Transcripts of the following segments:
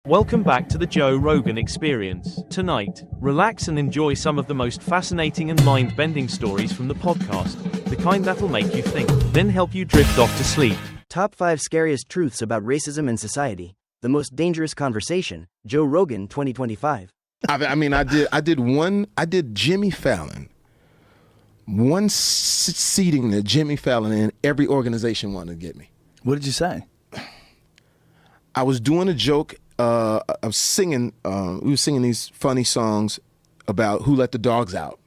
Welcome back to the Joe Rogan Experience. Tonight, relax and enjoy some of the most fascinating and mind-bending stories from the podcast, the kind that'll make you think, then help you drift off to sleep. Top 5 Scariest Truths About Racism in Society. The Most Dangerous Conversation. Joe Rogan 2025. I did Jimmy Fallon. One seating that Jimmy Fallon and every organization wanted to get me. What did you say? I was doing a joke. I was singing. We were singing these funny songs about who let the dogs out,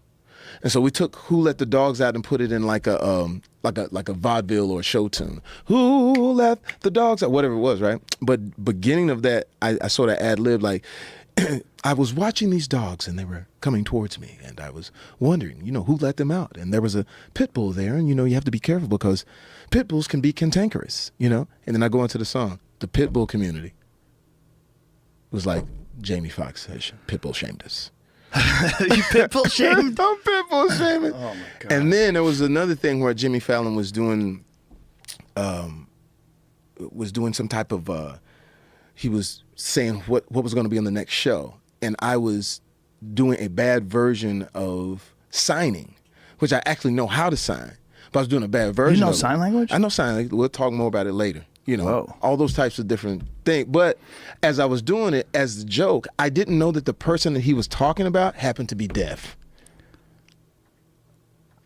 and so we took "Who Let the Dogs Out" and put it in like a vaudeville or a show tune. Who let the dogs out? Whatever it was, right? But beginning of that, I sort of ad-libbed like, I was watching these dogs and they were coming towards me, and I was wondering, who let them out? And there was a pit bull there, and you have to be careful because pit bulls can be cantankerous, And then I go into the song, the pit bull community. It was like Jamie Foxx said, Pitbull shamed us. You Pitbull shamed? I'm Pitbull shaming. Oh my God. And then there was another thing where Jimmy Fallon was doing some type of he was saying what was going to be on the next show, and I was doing a bad version of signing, which I actually know how to sign, but I was doing a bad version. You know of sign language? I know sign language. We'll talk more about it later. Whoa. All those types of different things. But as I was doing it as the joke, I didn't know that the person that he was talking about happened to be deaf.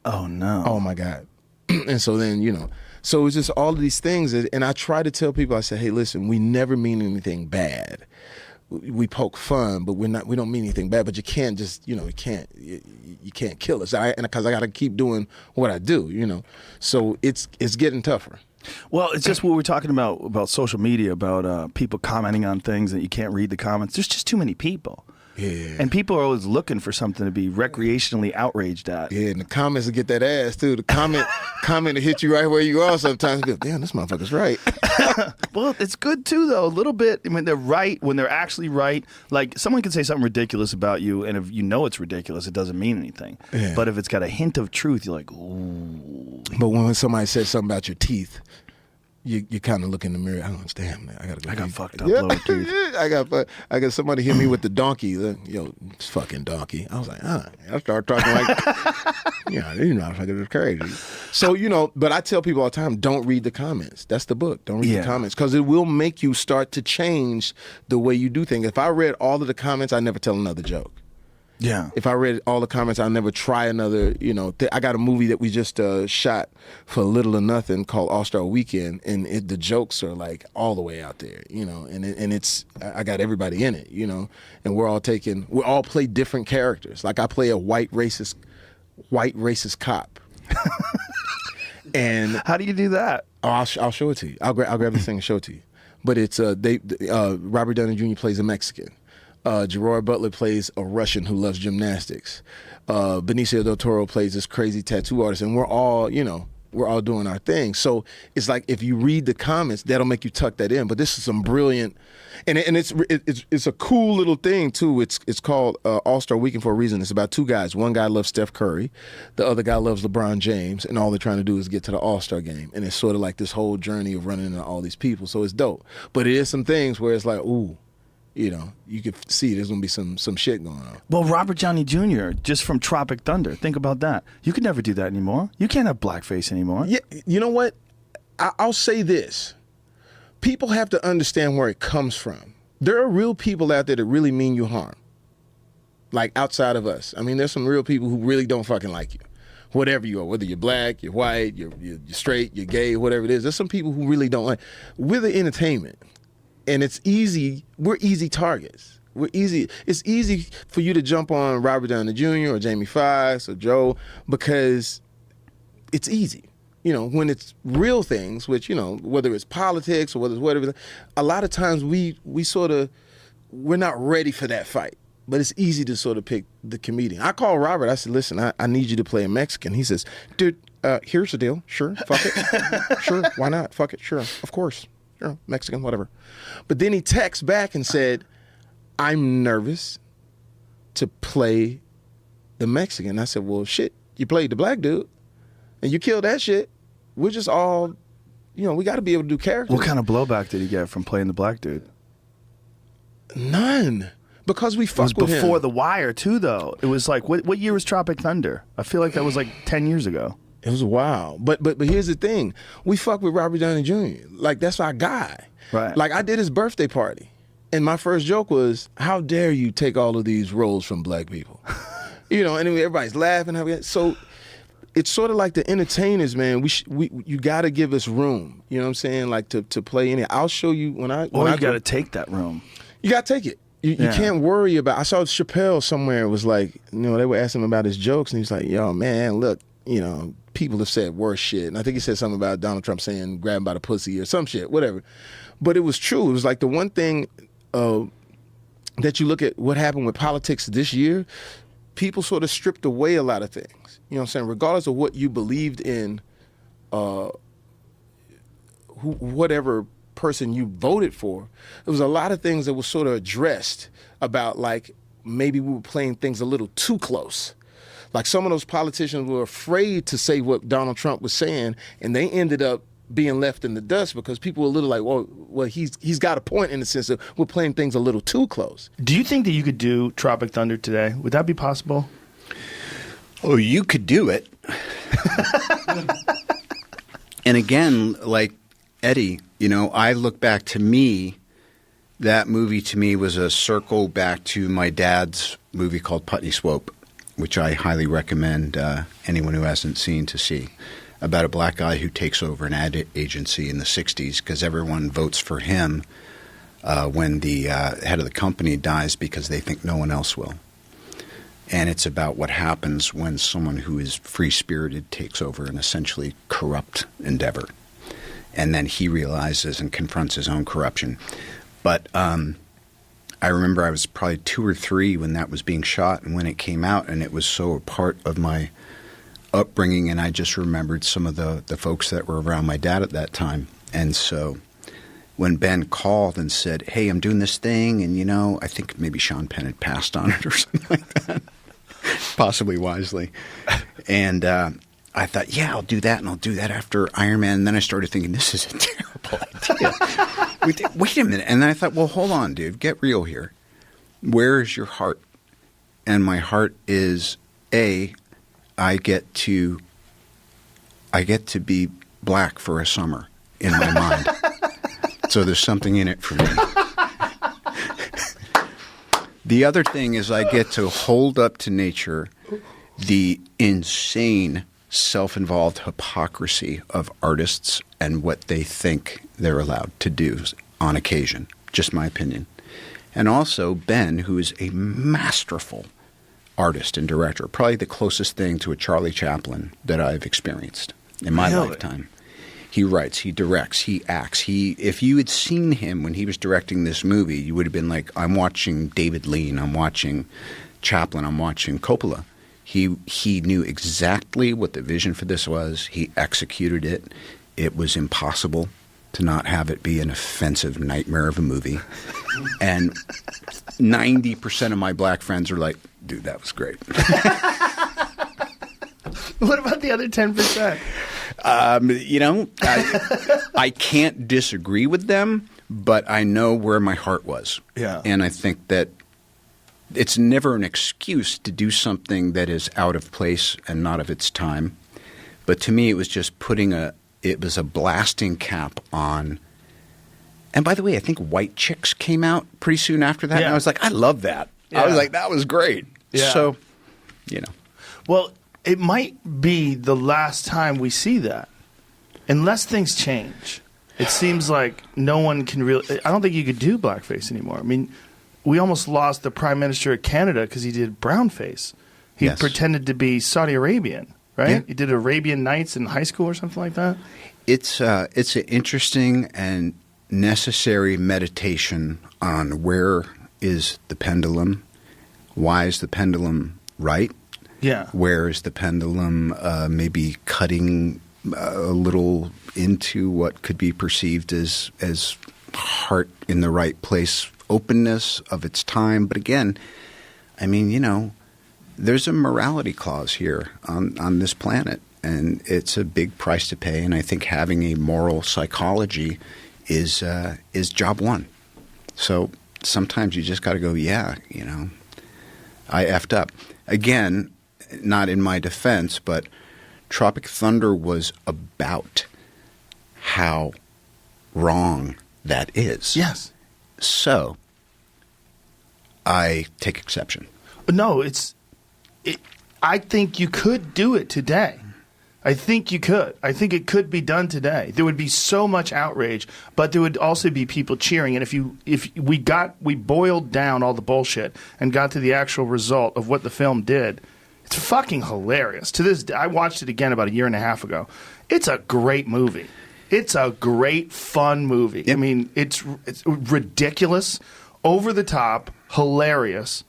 Oh, no. Oh, my God. And so then, so it was just all of these things. And I try to tell people, I said, hey, listen, we never mean anything bad. We poke fun, but we don't mean anything bad. But you can't just, you can't kill us. Because I got to keep doing what I do, So it's getting tougher. Well, it's just what we're talking about social media, about people commenting on things that you can't read the comments. There's just too many people. Yeah. And people are always looking for something to be recreationally outraged at. Yeah, and the comments will get that ass, too. The comment will hit you right where you are sometimes. You go, damn, this motherfucker's right. Well, it's good, too, though, a little bit. I mean, they're right when they're actually right. Like, someone can say something ridiculous about you, and if you know it's ridiculous, it doesn't mean anything. Yeah. But if it's got a hint of truth, you're like, ooh. But when somebody says something about your teeth, you kind of look in the mirror. I don't understand, man. I got fucked up lower teeth. I got somebody hit me with the donkey. Fucking donkey. I was like, I started talking like, fucking it's crazy. So but I tell people all the time, don't read the comments. That's the book. Don't read the comments because it will make you start to change the way you do things. If I read all of the comments, I never tell another joke. Yeah. If I read all the comments, I'll never try another, I got a movie that we just shot for Little or Nothing called All-Star Weekend, and the jokes are like all the way out there, and it's, I got everybody in it, and we all play different characters. Like I play a white racist cop. And how do you do that? Oh, I'll show it to you. I'll grab this thing and show it to you. But it's, Robert Downey Jr. plays a Mexican. Gerard Butler plays a Russian who loves gymnastics. Benicio del Toro plays this crazy tattoo artist, and we're all doing our thing. So it's like if you read the comments, that'll make you tuck that in. But this is some brilliant, and it's a cool little thing too. It's called All-Star Weekend for a reason. It's about two guys. One guy loves Steph Curry, the other guy loves LeBron James, and all they're trying to do is get to the All-Star game. And it's sort of like this whole journey of running into all these people. So it's dope. But it is some things where it's like, ooh. You could see there's going to be some shit going on. Well, Robert Downey Jr., just from Tropic Thunder, think about that. You could never do that anymore. You can't have blackface anymore. Yeah, you know what? I'll say this. People have to understand where it comes from. There are real people out there that really mean you harm. Like outside of us. I mean, there's some real people who really don't fucking like you. Whatever you are, whether you're black, you're white, you're straight, you're gay, whatever it is. There's some people who really don't like. We're the entertainment. And it's easy. We're easy targets. It's easy for you to jump on Robert Downey Jr. or Jamie Foxx or Joe because it's easy. When it's real things, which, whether it's politics or whether it's whatever, a lot of times we're not ready for that fight. But it's easy to sort of pick the comedian. I called Robert. I said, listen, I need you to play a Mexican. He says, dude, here's the deal. Sure, fuck it. Sure, why not? Fuck it, sure, of course. Mexican, whatever. But then he texts back and said, I'm nervous to play the Mexican. I said, well, shit, you played the black dude and you killed that shit. We're just all, we got to be able to do characters. What kind of blowback did he get from playing the black dude? None. Because we It was fucked with him. before The Wire, too, though. It was like, what year was Tropic Thunder? I feel like that was like 10 years ago. It was wild. But here's the thing. We fuck with Robert Downey Jr. Like, that's our guy. Right. Like, I did his birthday party. And my first joke was, how dare you take all of these roles from black people? You know, anyway, everybody's laughing. So it's sort of like the entertainers, man. You got to give us room. You know what I'm saying? Like, to play in it. I'll show you when I you got to take that room. You got to take it. You can't worry about. I saw Chappelle somewhere. It was like, you know, they were asking him about his jokes, and he's like, "Yo, man, look, you know, people have said worse shit." And I think he said something about Donald Trump saying "grab him by the pussy" or some shit, whatever. But it was true. It was like the one thing that you look at what happened with politics this year. People sort of stripped away a lot of things. You know what I'm saying? Regardless of what you believed in, whatever person you voted for, there was a lot of things that were sort of addressed about, like, maybe we were playing things a little too close. Like, some of those politicians were afraid to say what Donald Trump was saying, and they ended up being left in the dust because people were a little like, well, he's got a point in the sense that we're playing things a little too close. Do you think that you could do Tropic Thunder today? Would that be possible? Oh, you could do it. And again, like Eddie, you know, I look back to me, that movie to me was a circle back to my dad's movie called Putney Swope, which I highly recommend anyone who hasn't seen to see, about a black guy who takes over an ad agency in the 60s because everyone votes for him when the head of the company dies because they think no one else will. And it's about what happens when someone who is free-spirited takes over an essentially corrupt endeavor. And then he realizes and confronts his own corruption. But I remember I was probably 2 or 3 when that was being shot and when it came out, and it was so a part of my upbringing, and I just remembered some of the folks that were around my dad at that time. And so when Ben called and said, "Hey, I'm doing this thing," and, you know, I think maybe Sean Penn had passed on it or something like that, possibly wisely. And I thought, yeah, I'll do that, and I'll do that after Iron Man. And then I started thinking, this is a terrible idea. Wait a minute. And then I thought, well, hold on, dude. Get real here. Where is your heart? And my heart is, I get to be black for a summer in my mind. So there's something in it for me. The other thing is I get to hold up to nature the insane self-involved hypocrisy of artists and what they think they're allowed to do on occasion. Just my opinion. And also Ben, who is a masterful artist and director, probably the closest thing to a Charlie Chaplin that I've experienced in my lifetime. He writes, he directs, he acts. If you had seen him when he was directing this movie, you would have been like, I'm watching David Lean, I'm watching Chaplin, I'm watching Coppola. He knew exactly what the vision for this was. He executed it. It was impossible to not have it be an offensive nightmare of a movie. And 90% of my black friends are like, dude, that was great. What about the other 10%? You know, I can't disagree with them, but I know where my heart was. Yeah. And I think that it's never an excuse to do something that is out of place and not of its time. But to me, it was just it was a blasting cap on. And by the way, I think White Chicks came out pretty soon after that. Yeah. And I was like, I love that. Yeah. I was like, that was great. Yeah. So, you know. Well, it might be the last time we see that, unless things change. It seems like no one can really. I don't think you could do blackface anymore. I mean, we almost lost the Prime Minister of Canada because he did brownface. He pretended to be Saudi Arabian, right? Yeah. He did Arabian Nights in high school or something like that. It's an interesting and necessary meditation on where is the pendulum, why is the pendulum right, Yeah. where is the pendulum maybe cutting a little into what could be perceived as heart in the right place, openness of its time. But again, I mean, you know, there's a morality clause here on this planet, and it's a big price to pay. And I think having a moral psychology is job one. So sometimes you just got to go, yeah, you know, I effed up. Again, not in my defense, but Tropic Thunder was about how wrong that is. Yes. So I take exception. No, I think you could do it today. I think you could. I think it could be done today. There would be so much outrage, but there would also be people cheering. And if we boiled down all the bullshit and got to the actual result of what the film did, it's fucking hilarious. To this day, I watched it again about a year and a half ago. It's a great movie. It's a great, fun movie. Yep. I mean, it's ridiculous, over the top, hilarious.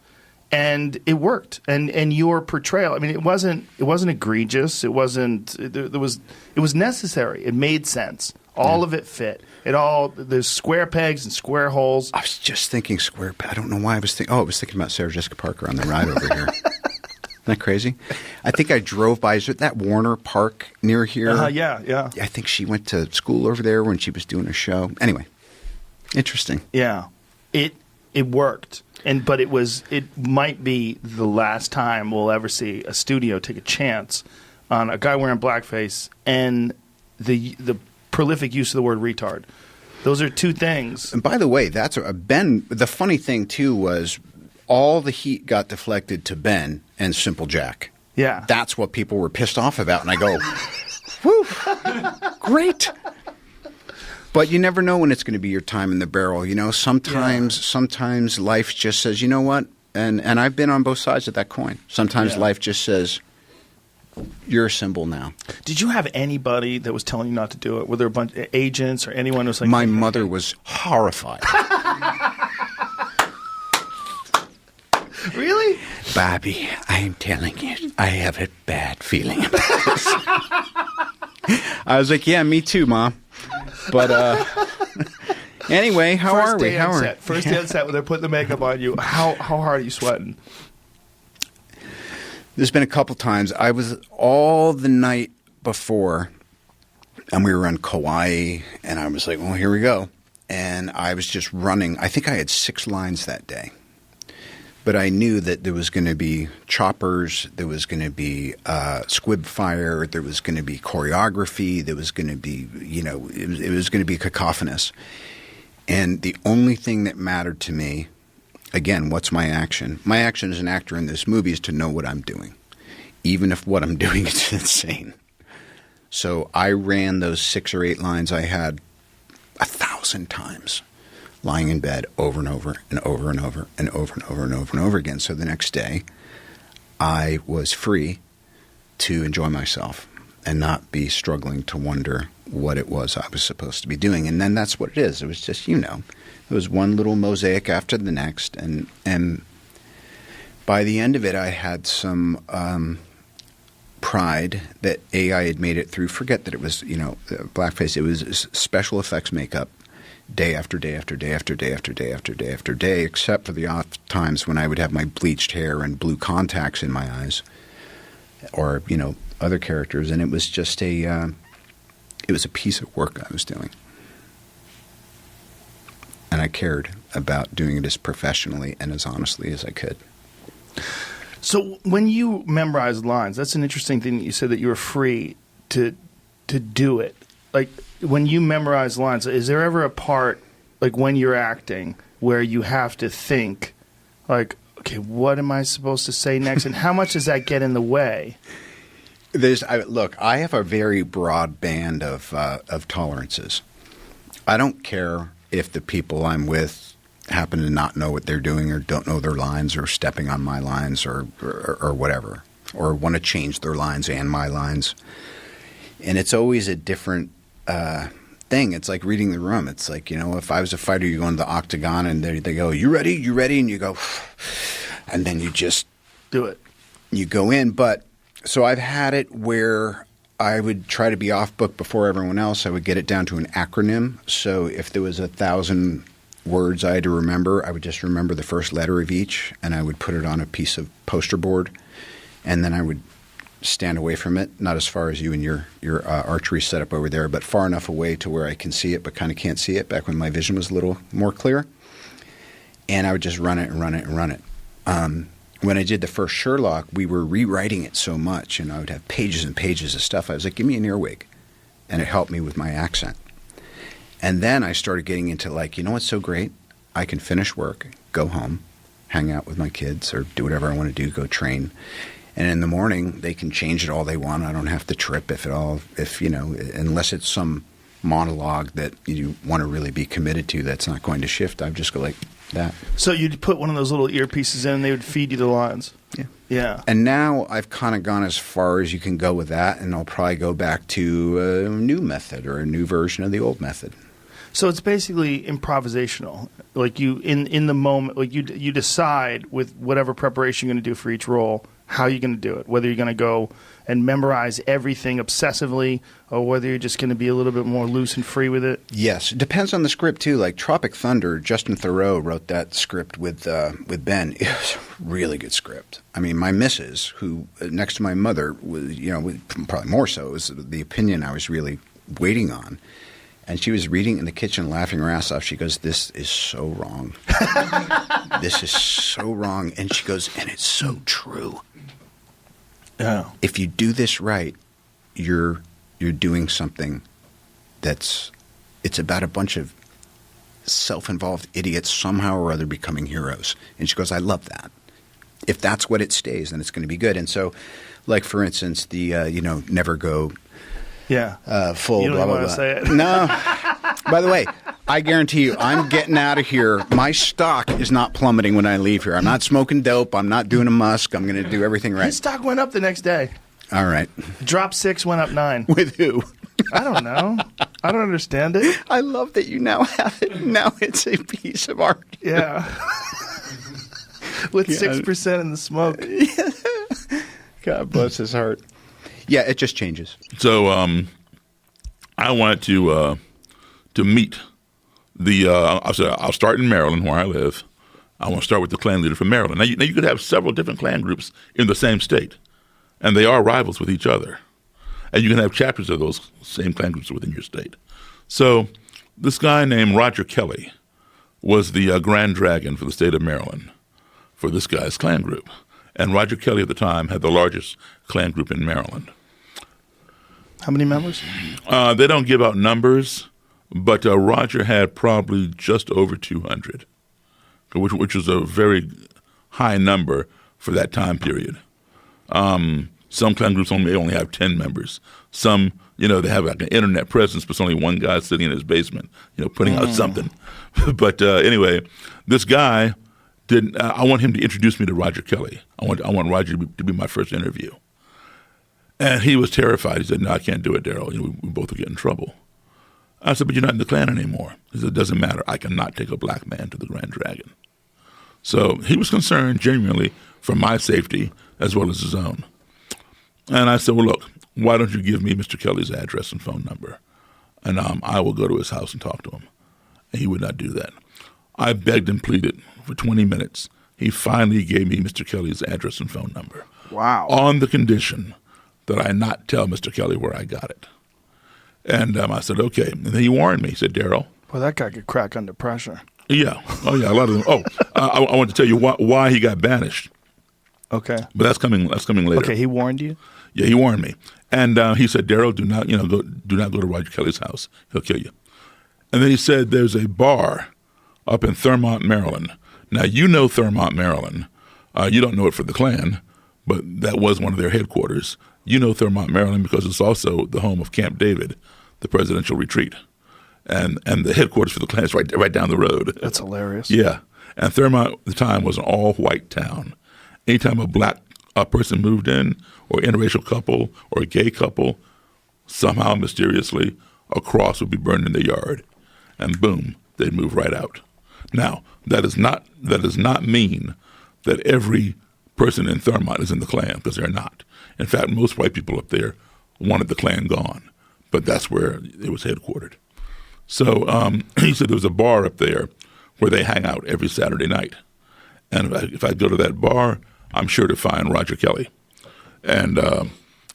And it worked, and your portrayal. I mean, it wasn't egregious. It wasn't. It was necessary. It made sense. All of it fit. There's square pegs and square holes. I was just thinking square peg. I don't know why I was thinking. Oh, I was thinking about Sarah Jessica Parker on the ride over here. Isn't that crazy? I think I drove by. Is it that Warner Park near here? Yeah. I think she went to school over there when she was doing a show. Anyway, interesting. Yeah, it worked. But it might be the last time we'll ever see a studio take a chance on a guy wearing blackface and the prolific use of the word retard. Those are two things. And by the way, that's Ben. The funny thing too was all the heat got deflected to Ben and Simple Jack. Yeah, That's what people were pissed off about, and I go, "Whew, great." But you never know when it's going to be your time in the barrel. You know, sometimes life just says, you know what? And I've been on both sides of that coin. Sometimes life just says, you're a symbol now. Did you have anybody that was telling you not to do it? Were there a bunch of agents or anyone who was like... My mother was horrified. Really? Bobby, I am telling you, I have a bad feeling about this. I was like, yeah, me too, Mom. But anyway, how are we? First day on set when they're putting the makeup on you. How hard are you sweating? There's been a couple times. I was all the night before, and we were on Kauai, and I was like, well, here we go. And I was just running. I think I had 6 lines that day. But I knew that there was going to be choppers, there was going to be squib fire, there was going to be choreography, there was going to be, you know, it was going to be cacophonous. And the only thing that mattered to me, again, what's my action? My action as an actor in this movie is to know what I'm doing, even if what I'm doing is insane. So I ran those 6 or 8 lines I had 1,000 times. Lying in bed over and over and over and over and over and over and over and over again. So the next day, I was free to enjoy myself and not be struggling to wonder what it was I was supposed to be doing. And then that's what it is. It was just, you know, it was one little mosaic after the next. And by the end of it, I had some pride that I had made it through. Forget that it was, you know, blackface. It was special effects makeup. Day after day after day after day after day after day after day, except for the off times when I would have my bleached hair and blue contacts in my eyes, or, you know, other characters. And it was just it was a piece of work I was doing. And I cared about doing it as professionally and as honestly as I could. So when you memorize lines, that's an interesting thing that you said, that you were free to do it. Like, when you memorize lines, is there ever a part, like when you're acting, where you have to think, like, okay, what am I supposed to say next? And how much does that get in the way? Look, I have a very broad band of tolerances. I don't care if the people I'm with happen to not know what they're doing or don't know their lines or stepping on my lines or whatever, or want to change their lines and my lines. And it's always a different thing. It's like reading the room. It's like, you know, if I was a fighter, you go into the octagon and they go, you ready? You ready? And you go, and then you just do it. You go in. But so I've had it where I would try to be off book before everyone else. I would get it down to an acronym. So if there was 1,000 words I had to remember, I would just remember the first letter of each, and I would put it on a piece of poster board, and then I would stand away from it, not as far as you and your archery setup over there, but far enough away to where I can see it but kind of can't see it, back when my vision was a little more clear. and I would just run it and run it and run it. When I did the first Sherlock, we were rewriting it so much, and I would have pages and pages of stuff. I was like, give me an earwig, and it helped me with my accent. And then I started getting into like, you know what's so great? I can finish work, go home, hang out with my kids, or do whatever I want to do, go train. And in the morning, they can change it all they want. I don't have to trip unless it's some monologue that you want to really be committed to that's not going to shift. I just go like that. So you'd put one of those little earpieces in and they would feed you the lines. Yeah. Yeah. And now I've kind of gone as far as you can go with that, and I'll probably go back to a new method or a new version of the old method. So it's basically improvisational. Like you in the moment, like you decide with whatever preparation you're going to do for each role how you're going to do it. Whether you're going to go and memorize everything obsessively, or whether you're just going to be a little bit more loose and free with it. Yes, it depends on the script too. Like Tropic Thunder, Justin Theroux wrote that script with Ben. It was a really good script. I mean, my missus, who next to my mother, was probably more so, was the opinion I was really waiting on. And she was reading in the kitchen, laughing her ass off. She goes, "This is so wrong. This is so wrong." And she goes, "And it's so true. Yeah. If you do this right, you're doing something it's about a bunch of self-involved idiots somehow or other becoming heroes." And she goes, "I love that. If that's what it stays, then it's going to be good." And so, like for instance, the never go. Yeah. Full you don't blah, blah, want blah. to say it. No. By the way, I guarantee you, I'm getting out of here. My stock is not plummeting when I leave here. I'm not smoking dope. I'm not doing a musk. I'm going to do everything right. His stock went up the next day. All right. Drop 6, went up 9. With who? I don't know. I don't understand it. I love that you now have it. Now it's a piece of art. Yeah. With 6% in the smoke. God bless his heart. Yeah, it just changes. So I wanted to meet the I'll start in Maryland where I live. I want to start with the Klan leader from Maryland. Now you could have several different Klan groups in the same state, and they are rivals with each other. And you can have chapters of those same Klan groups within your state. So this guy named Roger Kelly was the Grand Dragon for the state of Maryland for this guy's Klan group. And Roger Kelly at the time had the largest Klan group in Maryland. How many members? They don't give out numbers, but Roger had probably just over 200, which was a very high number for that time period. Some Klan groups only have 10 members. Some, they have like an internet presence, but it's only one guy sitting in his basement, putting out something. But anyway, this guy I want him to introduce me to Roger Kelly. I want Roger to be my first interview. And he was terrified. He said, "No, I can't do it, Daryl. We both will get in trouble." I said, "But you're not in the Klan anymore." He said, "It doesn't matter. I cannot take a black man to the Grand Dragon." So he was concerned genuinely for my safety as well as his own. And I said, "Well, look, why don't you give me Mr. Kelly's address and phone number, and I will go to his house and talk to him." And he would not do that. I begged and pleaded for 20 minutes. He finally gave me Mr. Kelly's address and phone number. Wow. On the condition that I not tell Mr. Kelly where I got it. And I said, okay. And then he warned me. He said, "Daryl." Well, that guy could crack under pressure. Yeah. Oh, yeah, a lot of them. Oh, I want to tell you why he got banished. Okay. But that's coming later. Okay, he warned you? Yeah, he warned me. And he said, "Daryl, do not go to Roger Kelly's house. He'll kill you." And then he said, "There's a bar up in Thurmont, Maryland." Now, you know Thurmont, Maryland. You don't know it for the Klan, but that was one of their headquarters. You know Thurmont, Maryland, because it's also the home of Camp David, the presidential retreat. And the headquarters for the Klan is right down the road. That's hilarious. Yeah. And Thurmont at the time was an all-white town. Anytime a black person moved in, or interracial couple, or a gay couple, somehow mysteriously a cross would be burned in their yard. And boom, they'd move right out. Now, that does not mean that every person in Thurmont is in the Klan, because they're not. In fact, most white people up there wanted the Klan gone, but that's where it was headquartered. So he said there was a bar up there where they hang out every Saturday night. And if I go to that bar, I'm sure to find Roger Kelly. And,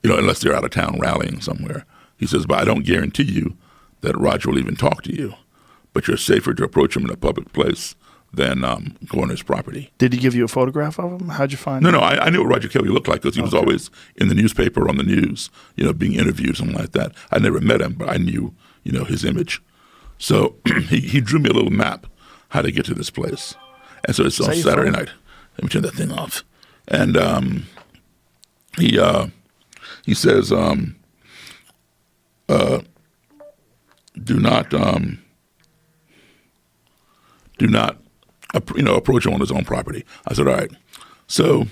unless they're out of town rallying somewhere. He says, "But I don't guarantee you that Roger will even talk to you. But you're safer to approach him in a public place than go on his property. Did he give you a photograph of him? How'd you find him? No, I knew what Roger Kelly looked like because he was always in the newspaper, on the news, being interviewed, something like that. I never met him, but I knew, his image. So he drew me a little map how to get to this place. And so it's on Saturday night. Let me turn that thing off. And he says, do not approach him on his own property. I said, all right. So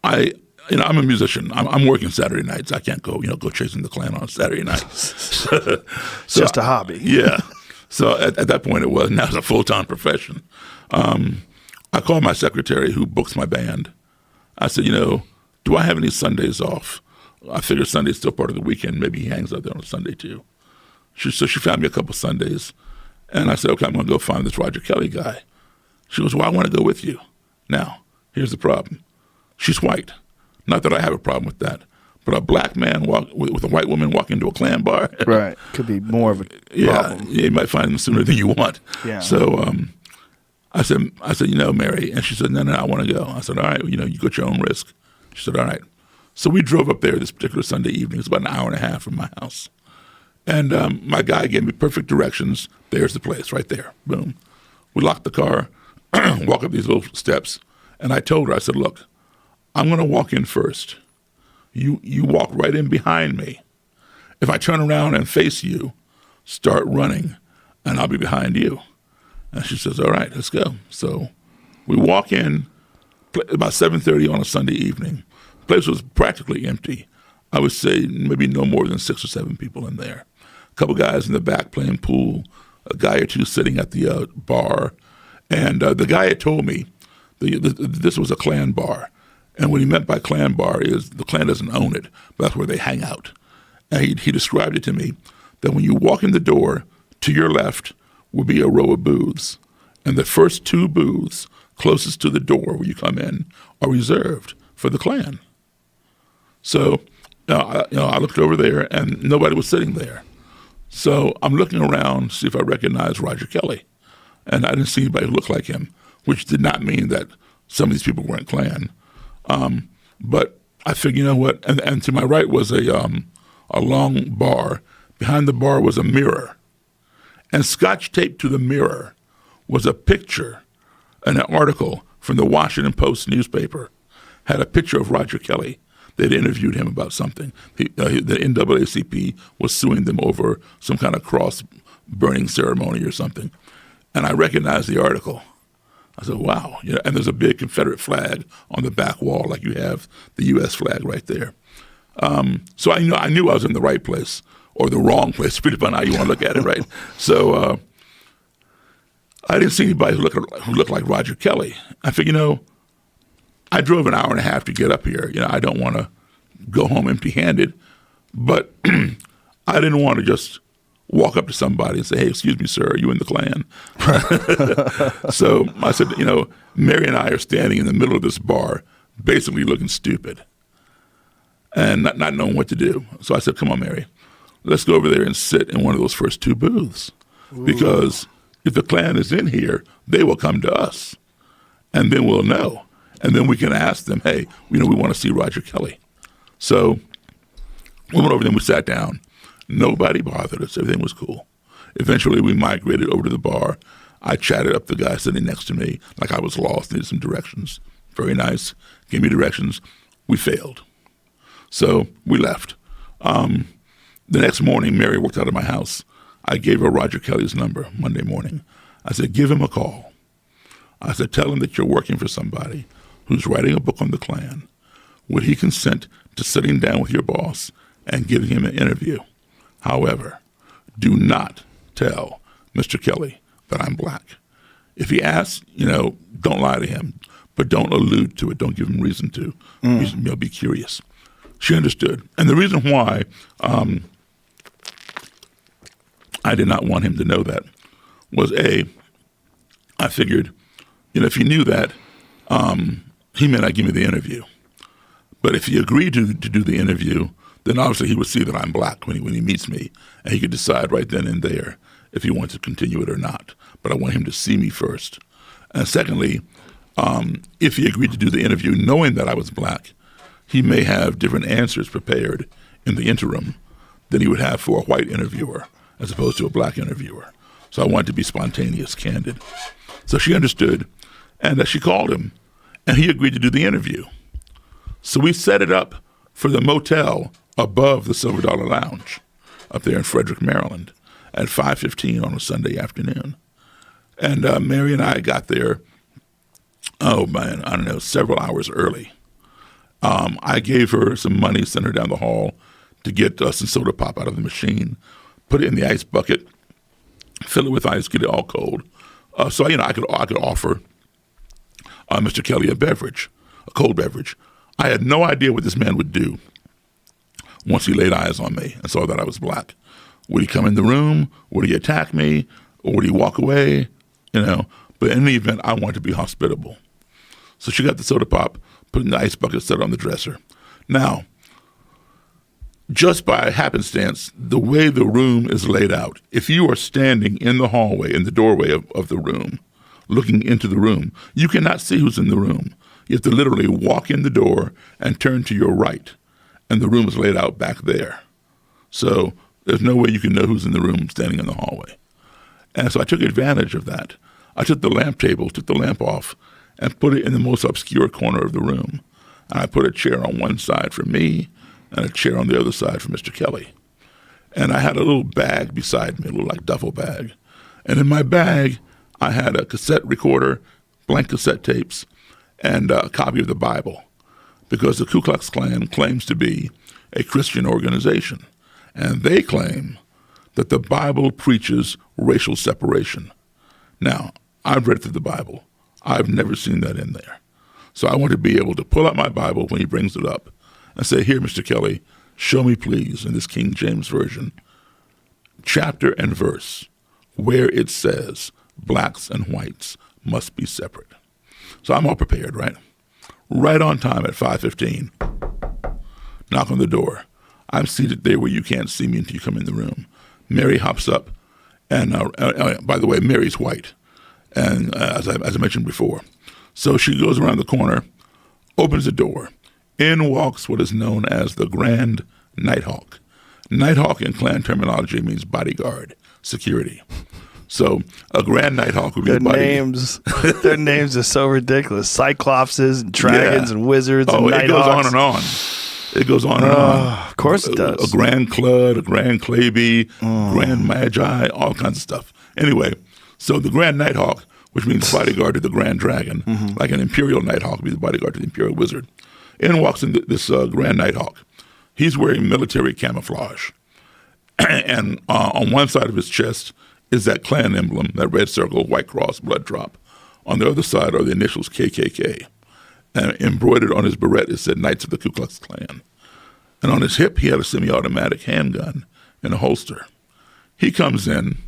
I'm a musician. I'm working Saturday nights. I can't go chasing the Klan on Saturday night. So just a hobby. Yeah. So at that point it was. Now it's a full-time profession. I called my secretary who books my band. I said, do I have any Sundays off? I figure Sunday's still part of the weekend. Maybe he hangs out there on a Sunday too. So she found me a couple Sundays. And I said, okay, I'm going to go find this Roger Kelly guy. She goes, well, I want to go with you. Now, here's the problem. She's white. Not that I have a problem with that. But a black man with a white woman walking into a Klan bar. Right. Could be more of a problem. Yeah, you might find them sooner than you want. Yeah. So I said, Mary. And she said, no, I want to go. I said, all right, you go at your own risk. She said, all right. So we drove up there this particular Sunday evening. It's about an hour and a half from my house. And my guy gave me perfect directions. There's the place right there. Boom. We locked the car, walk up these little steps. And I told her, I said, look, I'm going to walk in first. You walk right in behind me. If I turn around and face you, start running, and I'll be behind you. And she says, all right, let's go. So we walk in about 7:30 on a Sunday evening. The place was practically empty. I would say maybe no more than 6 or 7 people in there. A couple guys in the back playing pool, a guy or two sitting at the bar. And the guy had told me this was a Klan bar. And what he meant by Klan bar is the Klan doesn't own it, but that's where they hang out. And he described it to me that when you walk in the door, to your left will be a row of booths. And the first 2 booths closest to the door where you come in are reserved for the Klan. So I looked over there, and nobody was sitting there. So I'm looking around to see if I recognize Roger Kelly. And I didn't see anybody who looked like him, which did not mean that some of these people weren't Klan. But I figured, you know what? And to my right was a long bar. Behind the bar was a mirror. And scotch taped to the mirror was a picture, and an article from the Washington Post newspaper had a picture of Roger Kelly. They'd interviewed him about something. The NAACP was suing them over some kind of cross-burning ceremony or something. And I recognized the article. I said, wow. And there's a big Confederate flag on the back wall, like you have the U.S. flag right there. So I knew I was in the right place, or the wrong place, depending upon how you want to look at it, right? So I didn't see anybody who looked like Roger Kelly. I figured, I drove an hour and a half to get up here. I don't want to go home empty-handed, but I didn't want to just walk up to somebody and say, hey, excuse me, sir, are you in the Klan? So I said, Mary and I are standing in the middle of this bar, basically looking stupid and not knowing what to do. So I said, come on, Mary, let's go over there and sit in one of those first 2 booths. Ooh. Because if the Klan is in here, they will come to us, and then we'll know. And then we can ask them, hey, we want to see Roger Kelly. So we went over there and we sat down. Nobody bothered us. Everything was cool. Eventually, we migrated over to the bar. I chatted up the guy sitting next to me like I was lost, needed some directions. Very nice. Gave me directions. We failed. So we left. The next morning, Mary walked out of my house. I gave her Roger Kelly's number Monday morning. I said, give him a call. I said, tell him that you're working for somebody who's writing a book on the Klan. Would he consent to sitting down with your boss and giving him an interview? However, do not tell Mr. Kelly that I'm black. If he asks, don't lie to him, but don't allude to it. Don't give him reason to. Be curious. She understood. And the reason why I did not want him to know that was, I figured, if he knew that, he may not give me the interview. But if he agreed to do the interview, then obviously he would see that I'm black when he meets me, and he could decide right then and there if he wants to continue it or not. But I want him to see me first. And secondly, if he agreed to do the interview knowing that I was black, he may have different answers prepared in the interim than he would have for a white interviewer as opposed to a black interviewer. So I wanted to be spontaneous, candid. So she understood, and she called him, and he agreed to do the interview. So we set it up for the motel above the Silver Dollar Lounge up there in Frederick, Maryland at 5:15 on a Sunday afternoon. And Mary and I got there, several hours early. I gave her some money, sent her down the hall to get some soda pop out of the machine, put it in the ice bucket, fill it with ice, get it all cold. So I could offer Mr. Kelly a beverage, a cold beverage. I had no idea what this man would do once he laid eyes on me and saw that I was black. Would he come in the room? Would he attack me? Or would he walk away? But in any event, I wanted to be hospitable. So she got the soda pop, put it in the ice bucket, set it on the dresser. Now, just by happenstance, the way the room is laid out, if you are standing in the hallway, in the doorway of the room, looking into the room, you cannot see who's in the room. You have to literally walk in the door and turn to your right, and the room is laid out back there. So there's no way you can know who's in the room standing in the hallway. And so I took advantage of that. I took the lamp table, took the lamp off, and put it in the most obscure corner of the room. And I put a chair on one side for me and a chair on the other side for Mr. Kelly. And I had a little bag beside me, a little like duffel bag. And in my bag, I had a cassette recorder, blank cassette tapes, and a copy of the Bible, because the Ku Klux Klan claims to be a Christian organization. And they claim that the Bible preaches racial separation. Now, I've read through the Bible. I've never seen that in there. So I want to be able to pull out my Bible when he brings it up and say, here, Mr. Kelly, show me, please, in this King James Version, chapter and verse where it says blacks and whites must be separate. So I'm all prepared, right? Right on time at 5:15. Knock on the door. I'm seated there where you can't see me until you come in the room. Mary hops up, and by the way, Mary's white, and as I mentioned before. So she goes around the corner, opens the door. In walks what is known as the Grand Nighthawk. Nighthawk in Klan terminology means bodyguard, security. So a Grand Nighthawk would be Their names are so ridiculous. Cyclopses and dragons and wizards and Nighthawks. It goes on and on. It goes on and on. Of course it does. A Grand Clud, a Grand Claby, Grand Magi, all kinds of stuff. Anyway, so the Grand Nighthawk, which means bodyguard to the Grand Dragon, like an Imperial Nighthawk would be the bodyguard to the Imperial Wizard. In walks in this Grand Nighthawk. He's wearing military camouflage. And on one side of his chest is that Klan emblem, that red circle, white cross, blood drop. On the other side are the initials KKK. And embroidered on his beret, it said Knights of the Ku Klux Klan. And on his hip, he had a semi-automatic handgun in a holster. He comes in,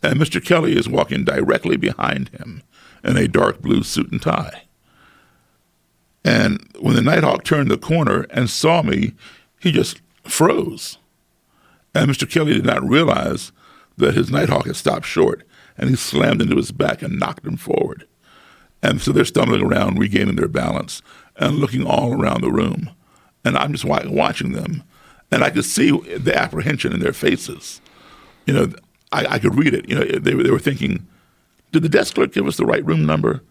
and Mr. Kelly is walking directly behind him in a dark blue suit and tie. And when the Nighthawk turned the corner and saw me, he just froze. And Mr. Kelly did not realize that his Nighthawk had stopped short, and he slammed into his back and knocked him forward. And so they're stumbling around, regaining their balance, and looking all around the room. And I'm just watching them, and I could see the apprehension in their faces. I could read it. They were thinking, did the desk clerk give us the right room number?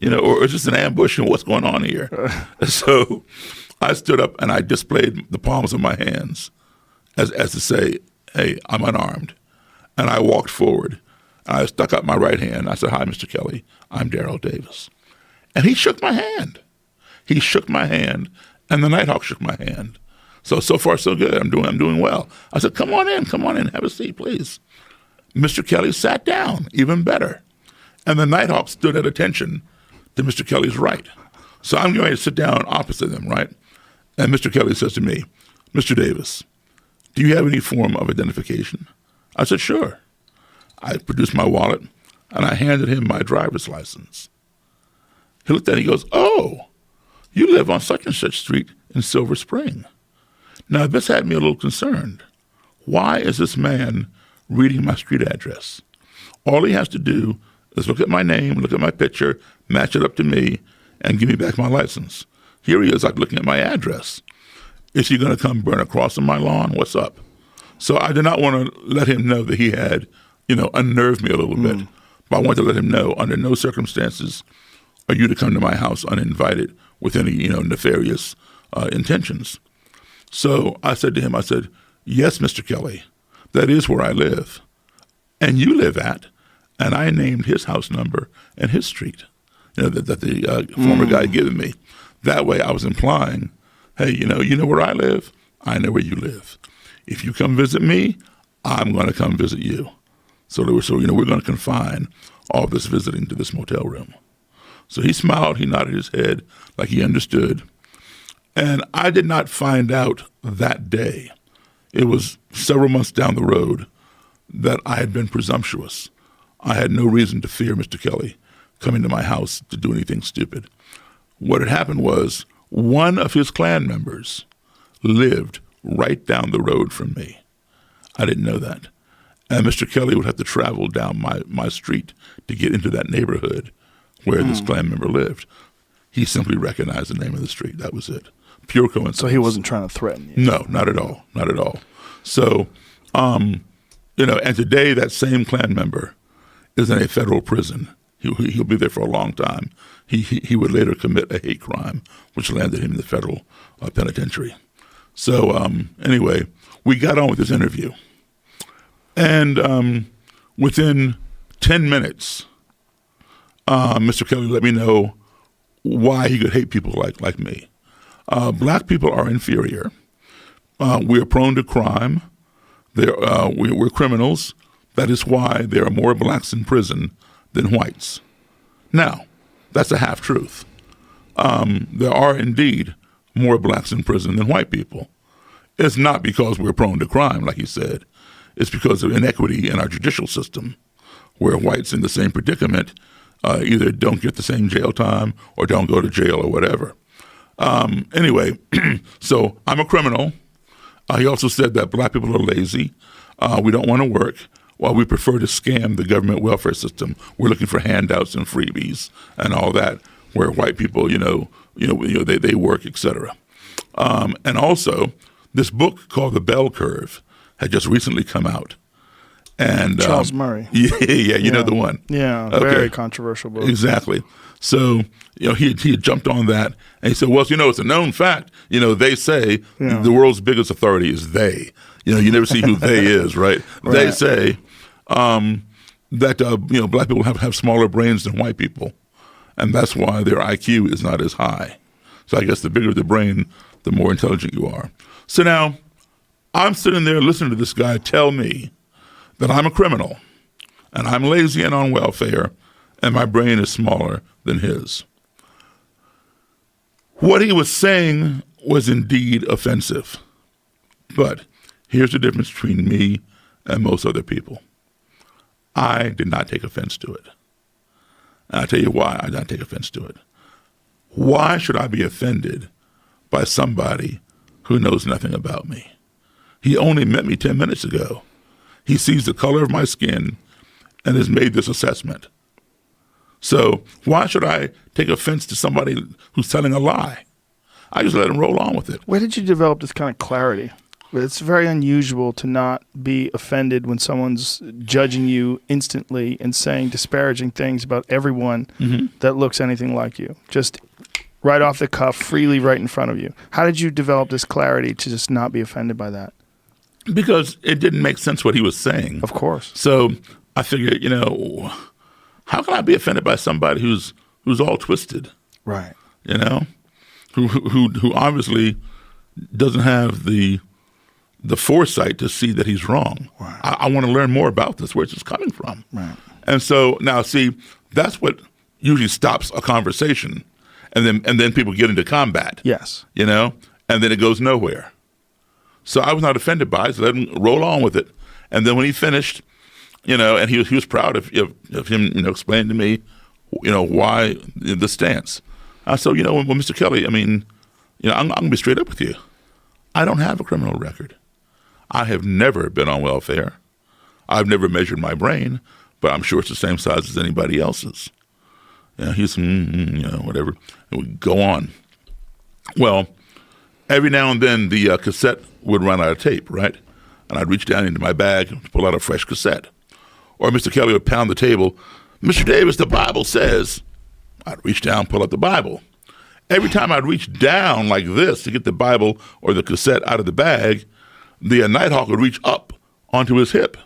Or is this an ambush and what's going on here? So I stood up and I displayed the palms of my hands as to say, hey, I'm unarmed. And I walked forward. I stuck out my right hand. I said, hi, Mr. Kelly. I'm Darrell Davis. And he shook my hand. He shook my hand, and the Nighthawk shook my hand. So far, so good. I'm doing well. I said, come on in, have a seat, please. Mr. Kelly sat down, even better. And the Nighthawk stood at attention to Mr. Kelly's right. So I'm going to sit down opposite them, right? And Mr. Kelly says to me, Mr. Davis, do you have any form of identification? I said, sure. I produced my wallet, and I handed him my driver's license. He looked at it, he goes, oh, you live on such and such street in Silver Spring. Now, this had me a little concerned. Why is this man reading my street address. All he has to do is look at my name, look at my picture, match it up to me, and give me back my license. Here he is, like looking at my address. Is he going to come burn a cross on my lawn? What's up? So I did not want to let him know that he had, unnerved me a little bit. But I wanted to let him know, under no circumstances are you to come to my house uninvited with any, nefarious intentions. So I said to him, yes, Mr. Kelly, that is where I live. And you live at. And I named his house number and his street, that the former guy had given me. That way I was implying, hey, you know where I live? I know where you live. If you come visit me, I'm going to come visit you. So we're going to confine all of this visiting to this motel room. So he smiled, he nodded his head like he understood. And I did not find out that day, it was several months down the road, that I had been presumptuous. I had no reason to fear Mr. Kelly coming to my house to do anything stupid. What had happened was one of his Klan members lived right down the road from me. I didn't know that. And Mr. Kelly would have to travel down my street to get into that neighborhood where this Klan member lived. He simply recognized the name of the street. That was it. Pure coincidence. So he wasn't trying to threaten you? No, not at all. Not at all. So, and today that same Klan member is in a federal prison. He'll be there for a long time. He would later commit a hate crime, which landed him in the federal penitentiary. So anyway, we got on with this interview. And within 10 minutes, Mr. Kelly let me know why he could hate people like me. Black people are inferior. We are prone to crime. We're criminals. That is why there are more blacks in prison than whites. Now, that's a half-truth. There are indeed more blacks in prison than white people. It's not because we're prone to crime, like you said. It's because of inequity in our judicial system, where whites in the same predicament either don't get the same jail time or don't go to jail or whatever. Anyway, so I'm a criminal. He also said that black people are lazy. We don't want to work. While we prefer to scam the government welfare system, we're looking for handouts and freebies and all that, where white people, they work, etc. And also, this book called The Bell Curve had just recently come out. And Charles Murray. Yeah, you know the one. Yeah, okay. Very controversial book. Exactly. So, he had jumped on that, and he said, well, it's a known fact. They say the world's biggest authority is they. You never see who they is, right? They say that, black people have smaller brains than white people, and that's why their IQ is not as high. So I guess the bigger the brain, the more intelligent you are. So now, I'm sitting there listening to this guy tell me that I'm a criminal, and I'm lazy and on welfare, and my brain is smaller than his. What he was saying was indeed offensive. But here's the difference between me and most other people. I did not take offense to it. And I'll tell you why I did not take offense to it. Why should I be offended by somebody who knows nothing about me? He only met me 10 minutes ago. He sees the color of my skin and has made this assessment. So why should I take offense to somebody who's telling a lie? I just let him roll on with it. Where did you develop this kind of clarity? It's very unusual to not be offended when someone's judging you instantly and saying disparaging things about everyone that looks anything like you. Just right off the cuff, freely right in front of you. How did you develop this clarity to just not be offended by that? Because it didn't make sense what he was saying. Of course. So I figured, how can I be offended by somebody who's all twisted? Right. Who obviously doesn't have the foresight to see that he's wrong. Right. I want to learn more about this, where it's coming from. Right. And so now, see, that's what usually stops a conversation, and then people get into combat. Yes. And then it goes nowhere. So I was not offended by it, so let him roll on with it. And then when he finished, and he was proud of him, explaining to me, why the stance. I said, well, Mr. Kelly, I'm going to be straight up with you. I don't have a criminal record. I have never been on welfare. I've never measured my brain, but I'm sure it's the same size as anybody else's. He's, whatever. And we go on. Well, every now and then the cassette would run out of tape, right? And I'd reach down into my bag to pull out a fresh cassette. Or Mr. Kelly would pound the table, "Mr. Davis, the Bible says." I'd reach down, pull out the Bible. Every time I'd reach down like this to get the Bible or the cassette out of the bag, the Nighthawk would reach up onto his hip.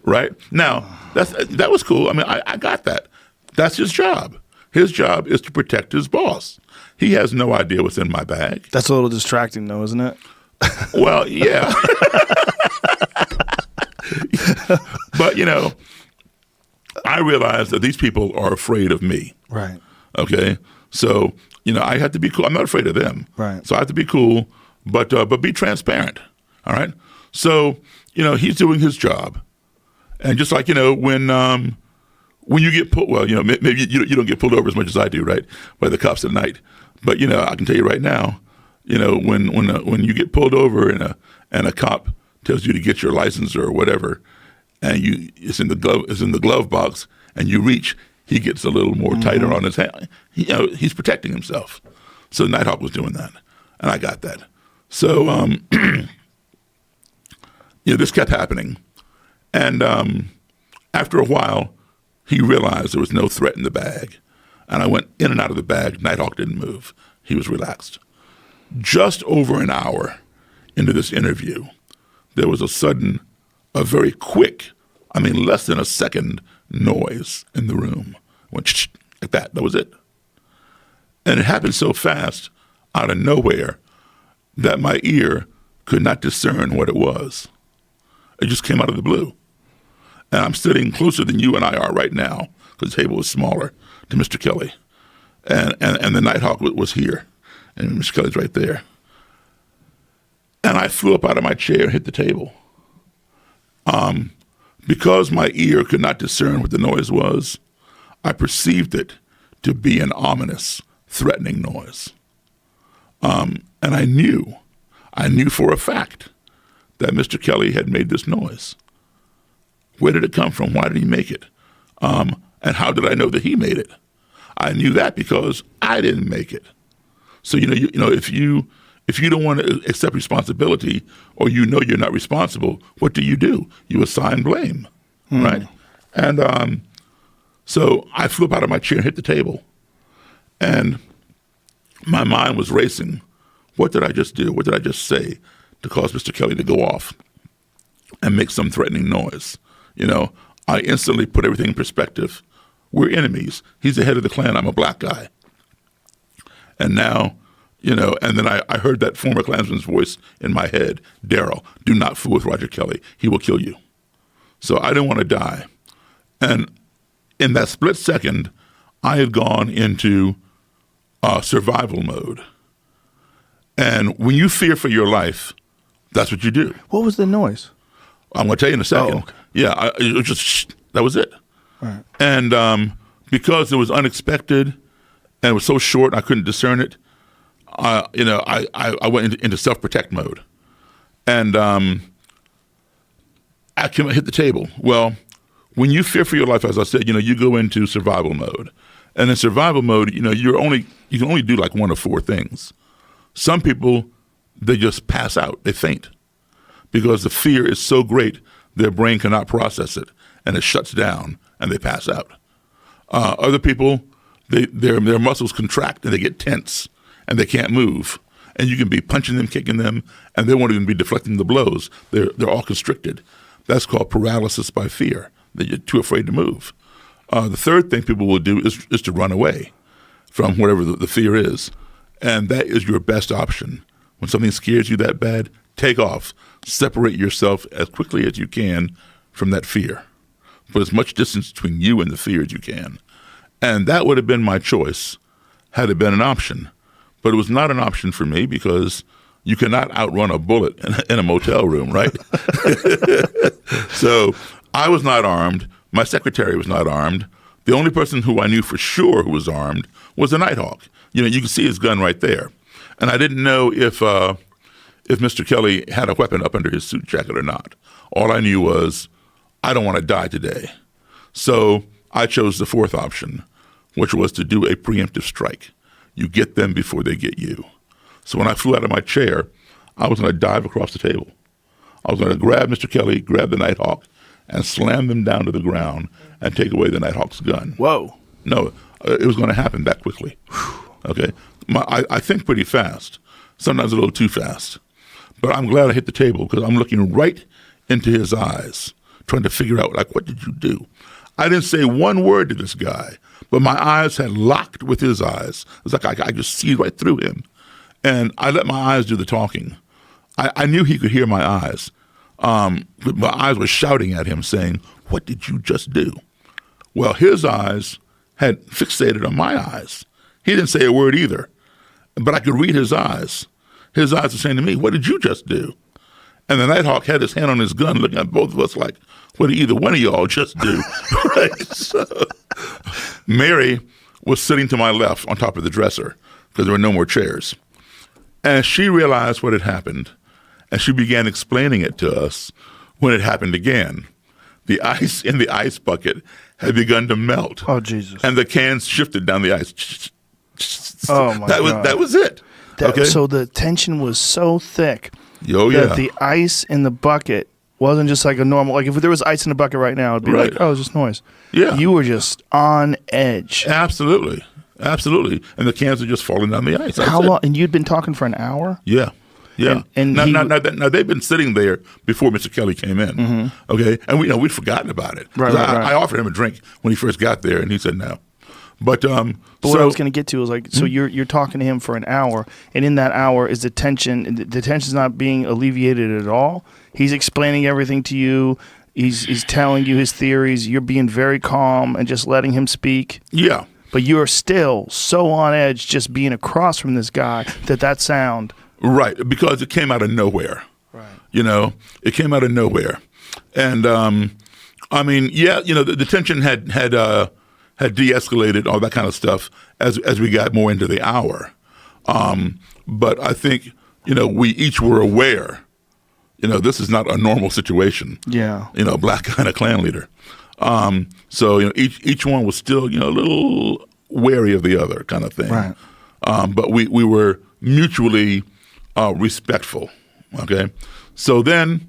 Right? Now, that was cool. I mean, I got that. That's his job. His job is to protect his boss. He has no idea what's in my bag. That's a little distracting, though, isn't it? Well, yeah. But, I realize that these people are afraid of me. Right. Okay? So, I have to be cool. I'm not afraid of them. Right. So I have to be cool, but be transparent. All right? So, he's doing his job. And just like, when you get pulled, well, maybe you don't get pulled over as much as I do, right, by the cops at night. But, I can tell you right now, when you get pulled over and a cop tells you to get your license or whatever, and it's in the glove box, and you reach, he gets a little more tighter on his hand. He's protecting himself. So Nighthawk was doing that, and I got that. So this kept happening, and after a while, he realized there was no threat in the bag, and I went in and out of the bag. Nighthawk didn't move. He was relaxed. Just over an hour into this interview, there was a very quick, less than a second noise in the room. Went like that. That was it. And it happened so fast, out of nowhere, that my ear could not discern what it was. It just came out of the blue. And I'm sitting closer than you and I are right now, because the table was smaller, to Mr. Kelly. And the Nighthawk was here. And Mr. Kelly's right there. And I flew up out of my chair and hit the table. Because my ear could not discern what the noise was, I perceived it to be an ominous, threatening noise. And I knew for a fact that Mr. Kelly had made this noise. Where did it come from? Why did he make it? And how did I know that he made it? I knew that because I didn't make it. So, if you don't want to accept responsibility, or you're not responsible, what do? You assign blame, right? And so I flew up out of my chair and hit the table. And my mind was racing. What did I just do? What did I just say to cause Mr. Kelly to go off and make some threatening noise? I instantly put everything in perspective. We're enemies. He's the head of the Klan. I'm a black guy. And now, and then I heard that former Klansman's voice in my head, "Darryl, do not fool with Roger Kelly. He will kill you." So I didn't want to die. And in that split second, I had gone into survival mode. And when you fear for your life, that's what you do. What was the noise? I'm going to tell you in a second. Oh, okay. Yeah, it was just, that was it. Right. And because it was unexpected and it was so short, I couldn't discern it. I went into self-protect mode. And I hit the table. Well, when you fear for your life, as I said, you go into survival mode. And in survival mode, you can only do like one of four things. Some people, they just pass out. They faint because the fear is so great, their brain cannot process it, and it shuts down, and they pass out. Other people, their muscles contract, and they get tense, and they can't move. And you can be punching them, kicking them, and they won't even be deflecting the blows. They're all constricted. That's called paralysis by fear. That you're too afraid to move. The third thing people will do is to run away from whatever the fear is. And that is your best option. When something scares you that bad, take off. Separate yourself as quickly as you can from that fear. Put as much distance between you and the fear as you can. And that would have been my choice had it been an option. But it was not an option for me because you cannot outrun a bullet in a motel room, right? So I was not armed. My secretary was not armed. The only person who I knew for sure who was armed was the Nighthawk. You can see his gun right there. And I didn't know if if Mr. Kelly had a weapon up under his suit jacket or not. All I knew was, I don't want to die today. So I chose the fourth option, which was to do a preemptive strike. You get them before they get you. So when I flew out of my chair, I was going to dive across the table. I was going to grab Mr. Kelly, grab the Nighthawk, and slam them down to the ground and take away the Nighthawk's gun. Whoa. No, it was going to happen that quickly. Okay? I think pretty fast, sometimes a little too fast. But I'm glad I hit the table because I'm looking right into his eyes, trying to figure out, like, what did you do? I didn't say one word to this guy, but my eyes had locked with his eyes. It was like I could see right through him. And I let my eyes do the talking. I knew he could hear my eyes. But my eyes were shouting at him, saying, what did you just do? Well, his eyes had fixated on my eyes. He didn't say a word either, but I could read his eyes. His eyes were saying to me, what did you just do? And the Nighthawk had his hand on his gun, looking at both of us like, what did either one of y'all just do? Right? So, Mary was sitting to my left on top of the dresser because there were no more chairs. And she realized what had happened, and she began explaining it to us when it happened again. The ice in the ice bucket had begun to melt. Oh, Jesus. And the cans shifted down the ice. Oh, my God. That was it. Okay? So the tension was so thick Oh, yeah. that the ice in the bucket wasn't just like a normal, like if there was ice in the bucket right now, it'd be Right. like, oh, it's just noise. Yeah. You were just on edge. Absolutely. Absolutely. And the cans are just falling down the ice. That's How it. long? And you'd been talking for an hour? Yeah. Yeah. And now, he- now they've been sitting there before Mr. Kelly came in. Okay. And we'd forgotten about it. Right, 'Cause right, right. I offered him a drink when he first got there, and he said no. But But what I was going to get to is like, so you're talking to him for an hour, and in that hour is the tension's not being alleviated at all. He's explaining everything to you. He's telling you his theories. You're being very calm and just letting him speak. yeah. But you're still so on edge just being across from this guy that sound. Right, because it came out of nowhere. Right. It came out of nowhere, and I mean, yeah, the tension had de-escalated, all that kind of stuff as we got more into the hour. But I think we each were aware. This is not a normal situation. Yeah. Black guy and a Klan leader. So each one was still a little wary of the other, kind of thing. Right. But we were mutually respectful. Okay, so then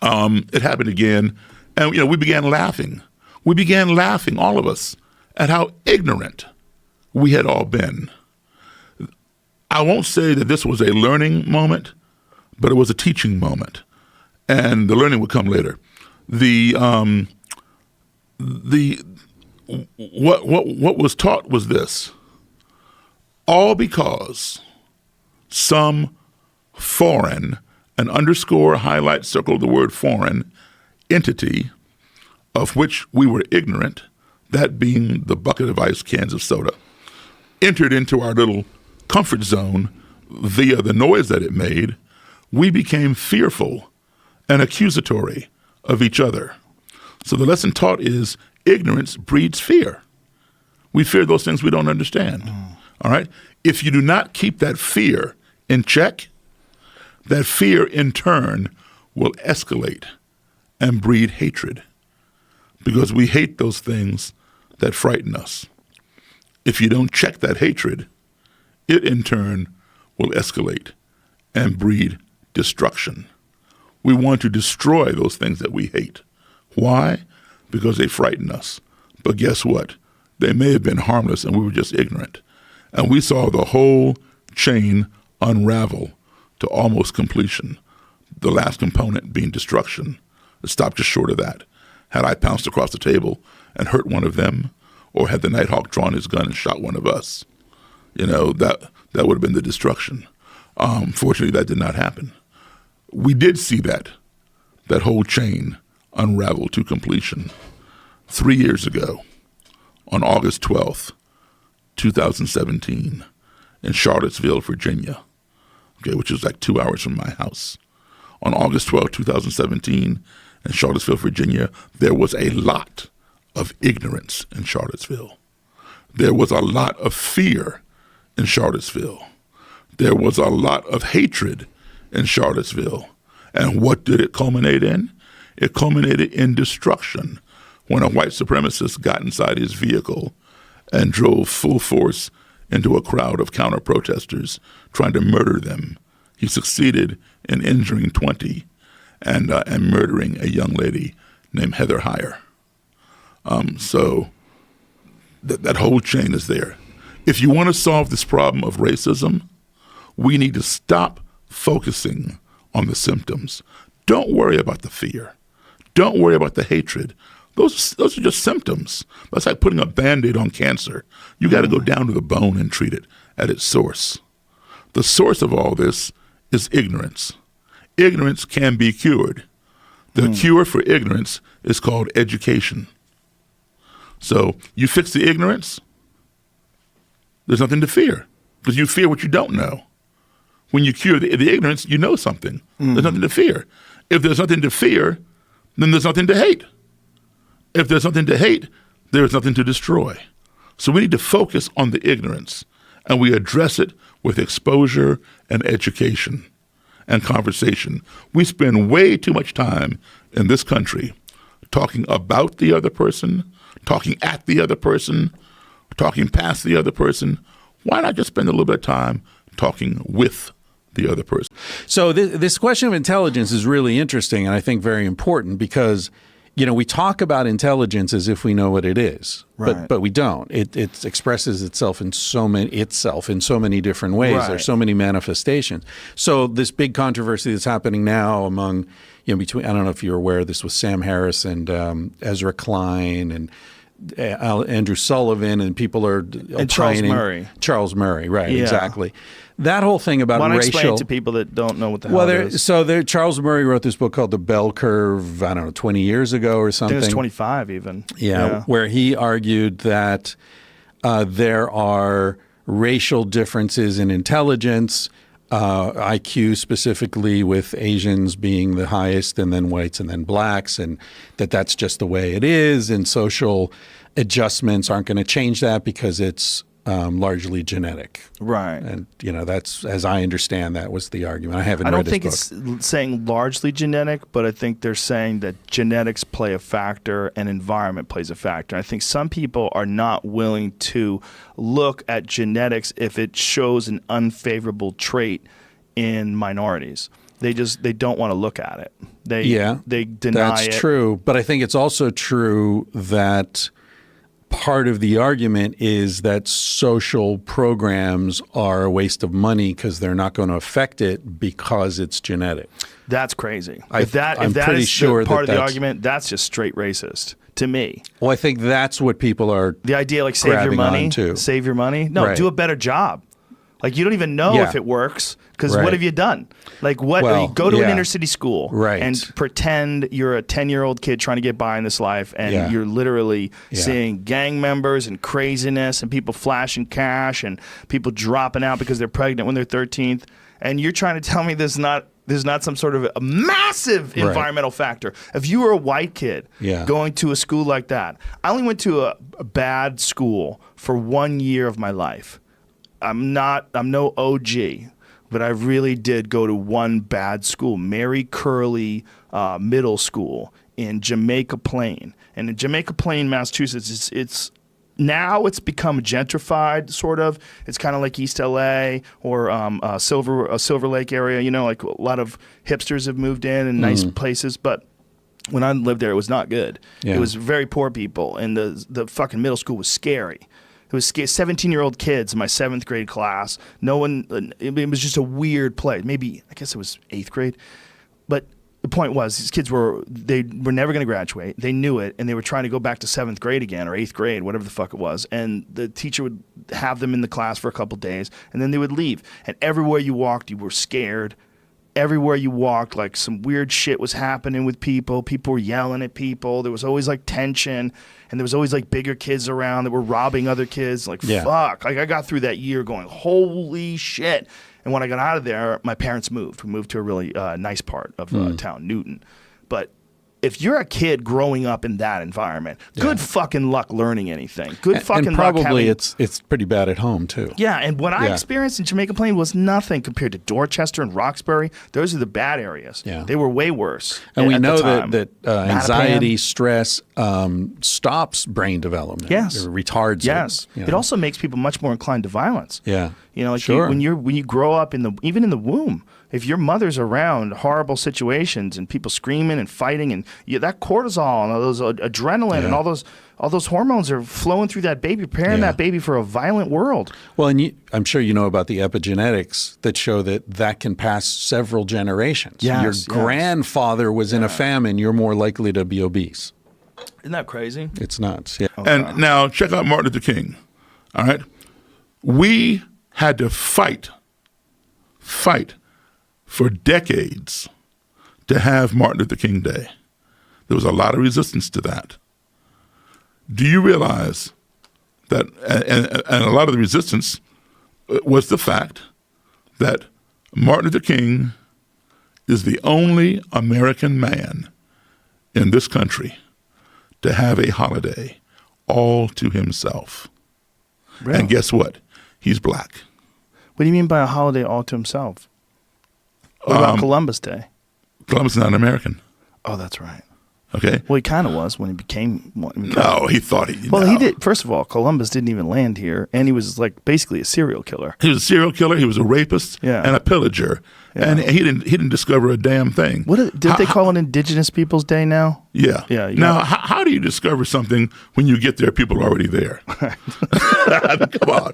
it happened again, and we began laughing. We began laughing, all of us, at how ignorant we had all been. I won't say that this was a learning moment, but it was a teaching moment, and the learning would come later. What was taught was this: all because some foreign, an underscore, highlight, circle the word foreign, entity of which we were ignorant, that being the bucket of ice cans of soda, entered into our little comfort zone via the noise that it made, we became fearful and accusatory of each other. So the lesson taught is ignorance breeds fear. We fear those things we don't understand. All right? If you do not keep that fear in check, that fear in turn will escalate and breed hatred, because we hate those things that frighten us. If you don't check that hatred, it in turn will escalate and breed destruction. We want to destroy those things that we hate. Why? Because they frighten us. But guess what? They may have been harmless and we were just ignorant. And we saw the whole chain unravel to almost completion, the last component being destruction. It stopped just short of that. Had I pounced across the table and hurt one of them, or had the Nighthawk drawn his gun and shot one of us, that would have been the destruction. Fortunately, that did not happen. We did see that whole chain unravel to completion 3 years ago on August 12th, 2017 in Charlottesville, Virginia, which is like 2 hours from my house. On August 12th, 2017 in Charlottesville, Virginia, there was a lot of ignorance in Charlottesville. There was a lot of fear in Charlottesville. There was a lot of hatred in Charlottesville. And what did it culminate in? It culminated in destruction when a white supremacist got inside his vehicle and drove full force into a crowd of counter-protesters trying to murder them. He succeeded in injuring 20 and murdering a young lady named Heather Heyer. So that whole chain is there. If you want to solve this problem of racism, we need to stop focusing on the symptoms. Don't worry about the fear. Don't worry about the hatred. Those are just symptoms. That's like putting a Band-Aid on cancer. You got to go down to the bone and treat it at its source. The source of all this is ignorance. Ignorance can be cured. The cure for ignorance is called education. So you fix the ignorance, there's nothing to fear because you fear what you don't know. When you cure the ignorance, you know something. There's nothing to fear. If there's nothing to fear, then there's nothing to hate. If there's nothing to hate, there's nothing to destroy. So we need to focus on the ignorance, and we address it with exposure and education and conversation. We spend way too much time in this country talking about the other person, talking at the other person, talking past the other person. Why not just spend a little bit of time talking with the other person? So this question of intelligence is really interesting and I think very important because, you know, we talk about intelligence as if we know what it is, Right. but we don't. It expresses itself in so many different ways. Right. There's so many manifestations. So this big controversy that's happening now among, you know, between, I don't know if you're aware, this was Sam Harris and Ezra Klein and Andrew Sullivan, and people are and Charles Murray. Charles Murray, right? Yeah. Exactly. That whole thing about Want to racial. explain to people that don't know what the hell it is? Charles Murray wrote this book called The Bell Curve. I don't know, 20 years ago or I something. think it was 25 even. Yeah, where he argued that there are racial differences in intelligence, IQ specifically, with Asians being the highest and then whites and then blacks, and that's just the way it is, and social adjustments aren't going to change that because it's largely genetic. Right. And, you know, that's, as I understand, that was the argument. I haven't I read don't think his book. it's saying largely genetic, but I think they're saying that genetics play a factor and environment plays a factor. I think some people are not willing to look at genetics if it shows an unfavorable trait in minorities. They don't want to look at it. They deny it. That's true. But I think it's also true that part of the argument is that social programs are a waste of money because they're not going to affect it because it's genetic. That's crazy. I'm If that pretty is sure part of the that's- argument, that's just straight racist to me. Well, I think that's what people are. The idea like save your grabbing money, onto. save your money. No, Right. do a better job. Like you don't even know Yeah. if it works because Right. what have you done? Like what? Well, go to an yeah. inner city school Right. and pretend you're a 10-year-old kid trying to get by in this life, and Yeah. you're literally Yeah. seeing gang members and craziness and people flashing cash and people dropping out because they're pregnant when they're 13th, and you're trying to tell me there's not some sort of a massive Right. environmental factor. If you were a white kid Yeah. going to a school like that, I only went to a bad school for 1 year of my life. I'm no OG, but I really did go to one bad school, Mary Curley Middle School in Jamaica Plain. And in Jamaica Plain, Massachusetts, it's now it's become gentrified, sort of. It's kind of like East LA or Silver Lake area. You know, like a lot of hipsters have moved in and nice places. But when I lived there, it was not good. Yeah. It was very poor people, and the fucking middle school was scary. It was 17-year-old kids in my 7th grade class. No one. It was just a weird place. Maybe I guess it was 8th grade, but the point was these kids were never going to graduate. They knew it, and they were trying to go back to 7th grade again or 8th grade, whatever the fuck it was. And the teacher would have them in the class for a couple days, and then they would leave. And everywhere you walked, you were scared. Everywhere you walked, like some weird shit was happening with people. People were yelling at people. There was always like tension, and there was always like bigger kids around that were robbing other kids. Like, Yeah. fuck. Like I got through that year going, holy shit. And when I got out of there, my parents moved. We moved to a really nice part of town, Newton. But if you're a kid growing up in that environment, good fucking luck learning anything. Good fucking and luck probably having, it's pretty bad at home too. yeah, and what I Yeah. experienced in Jamaica Plain was nothing compared to Dorchester and Roxbury. Those are the bad areas. Yeah. They were way worse. And we at the know time. that anxiety, stress stops brain development. Yes. It retards Yes. it. It also makes people much more inclined to violence. Yeah. You know, like Sure. when you grow up even in the womb, if your mother's around horrible situations and people screaming and fighting and that cortisol and all those adrenaline and all those hormones are flowing through that baby, preparing that baby for a violent world. Well, and I'm sure you know about the epigenetics that show that can pass several generations. Yes, Your grandfather was in a famine, you're more likely to be obese. Isn't that crazy? It's nuts. Yeah. And now check out Martin Luther King. All right, we had to fight for decades to have Martin Luther King Day. There was a lot of resistance to that. Do you realize that, and a lot of the resistance was the fact that Martin Luther King is the only American man in this country to have a holiday all to himself. Really? And guess what? He's black. What do you mean by a holiday all to himself? What about Columbus Day? Columbus is not an American, Oh, that's right. okay? Well, he kind of was when he became one. No, he thought he. Well, no. he did. First of all, Columbus didn't even land here, and he was like basically a serial killer. He was a serial killer. He was a rapist and a pillager, and he didn't discover a damn thing. Did they call it Indigenous Peoples Day now? Yeah. Yeah, you Now, got how do you discover something when you get there? People are already there. I mean, come on,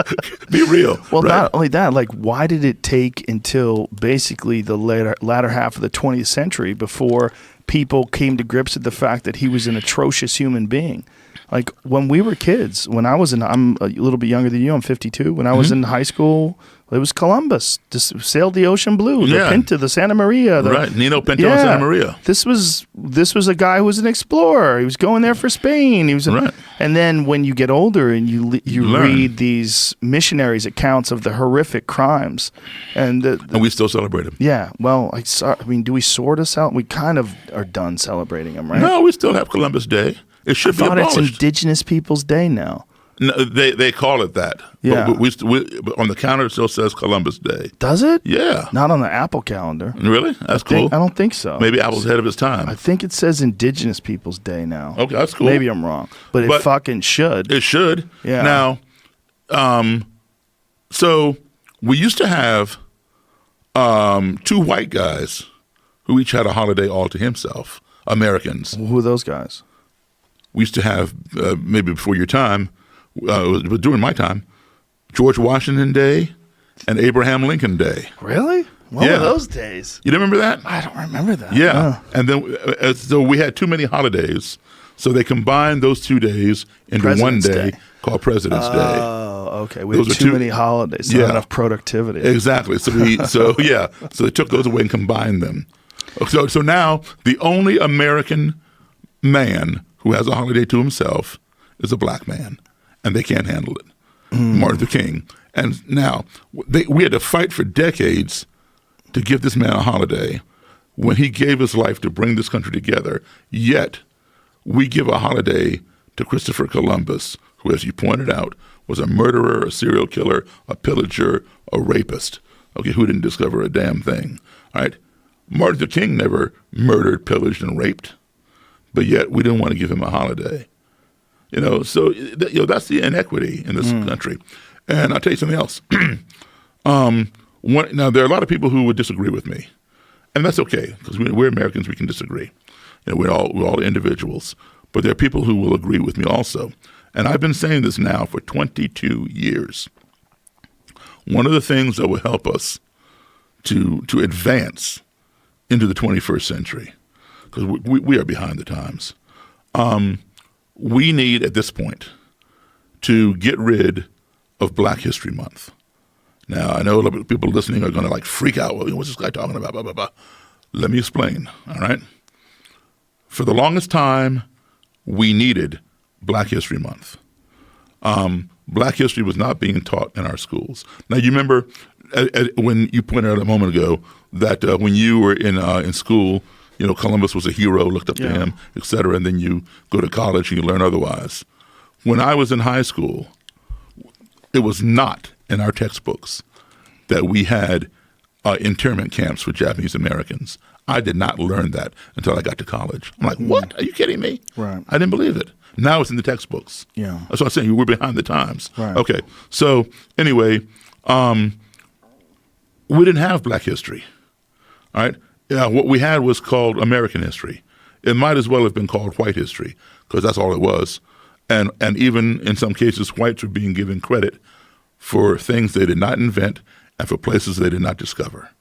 be real. Well, right? not only that, like, why did it take until basically the latter half of the 20th century before people came to grips with the fact that he was an atrocious human being? Like, when we were kids, I'm a little bit younger than you, I'm 52. When I was in high school, it was Columbus. Just sailed the ocean blue, the Pinta, the Santa Maria. Right, Nino Pinto and Santa Maria. This was a guy who was an explorer. He was going there for Spain. He was, Right. And then when you get older and you learn. read these missionaries' accounts of the horrific crimes, and And we still celebrate him. yeah, well, I mean, do we sort of celebrate? We kind of are done celebrating him, right? No, we still have Columbus Day. It should be I thought it's abolished. Indigenous Peoples Day now. No, they call it that. Yeah. But but on the counter it still says Columbus Day. Does it? Yeah. Not on the Apple calendar. Really? That's cool. I don't think so. Maybe Apple's ahead of his time. I think it says Indigenous Peoples Day now. Okay, that's cool. Maybe I'm wrong, but it fucking should. It should. Yeah. Now, so we used to have two white guys who each had a holiday all to himself, Americans. Who are those guys? We used to have, maybe before your time, but during my time, George Washington Day and Abraham Lincoln Day. Really? What Yeah. were those days? You don't remember that? I don't remember that. Yeah. And then, so we had too many holidays, so they combined those 2 days into President's one day Day. called President's Day. Oh, okay. We Those have are too two- many holidays, not Yeah. enough productivity. Exactly. So so they took those away and combined them. So now the only American man who has a holiday to himself is a black man, and they can't handle it. Martin Luther King. And now we had to fight for decades to give this man a holiday when he gave his life to bring this country together. Yet we give a holiday to Christopher Columbus, who, as you pointed out, was a murderer, a serial killer, a pillager, a rapist, okay, who didn't discover a damn thing, all right? Martin Luther King never murdered, pillaged, and raped, but yet we didn't want to give him a holiday. So that's the inequity in this country. And I'll tell you something else. Now, there are a lot of people who would disagree with me, and that's okay, because we're Americans, we can disagree. We're all individuals. But there are people who will agree with me also. And I've been saying this now for 22 years. One of the things that will help us to advance into the 21st century, because we are behind the times, we need at this point to get rid of Black History Month. Now, I know a lot of people listening are going to freak out. Well, what's this guy talking about? Blah, blah, blah. Let me explain, all right? For the longest time, we needed Black History Month. Black history was not being taught in our schools. Now, you remember when you pointed out a moment ago that when you were in school, Columbus was a hero, looked up to him, et cetera, and then you go to college and you learn otherwise. When I was in high school, it was not in our textbooks that we had internment camps for Japanese Americans. I did not learn that until I got to college. I'm like, what? Are you kidding me? Right. I didn't believe it. Now it's in the textbooks. Yeah. That's what I'm saying. We're behind the times. Right. Okay. So anyway, we didn't have Black history. All right. Yeah, what we had was called American history. It might as well have been called white history because that's all it was. And even in some cases, whites were being given credit for things they did not invent and for places they did not discover.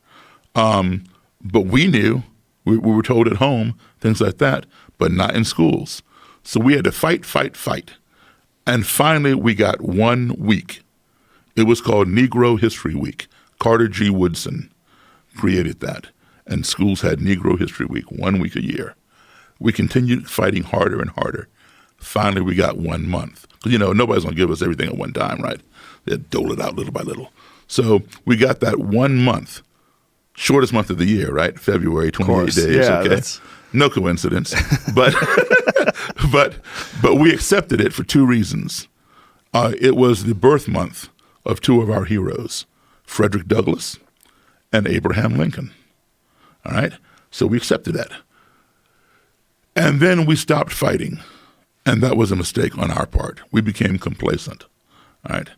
But we knew, we were told at home, things like that, but not in schools. So we had to fight. And finally, we got 1 week. It was called Negro History Week. Carter G. Woodson created that. And schools had Negro History Week, 1 week a year. We continued fighting harder and harder. Finally, we got 1 month. Because, nobody's going to give us everything at one time, right? They'd dole it out little by little. So we got that 1 month, shortest month of the year, right? February, 28 days. Yeah, okay. No coincidence. but we accepted it for 2 reasons. It was the birth month of 2 of our heroes, Frederick Douglass and Abraham Lincoln. All right? So we accepted that. And then we stopped fighting. And that was a mistake on our part. We became complacent. All right?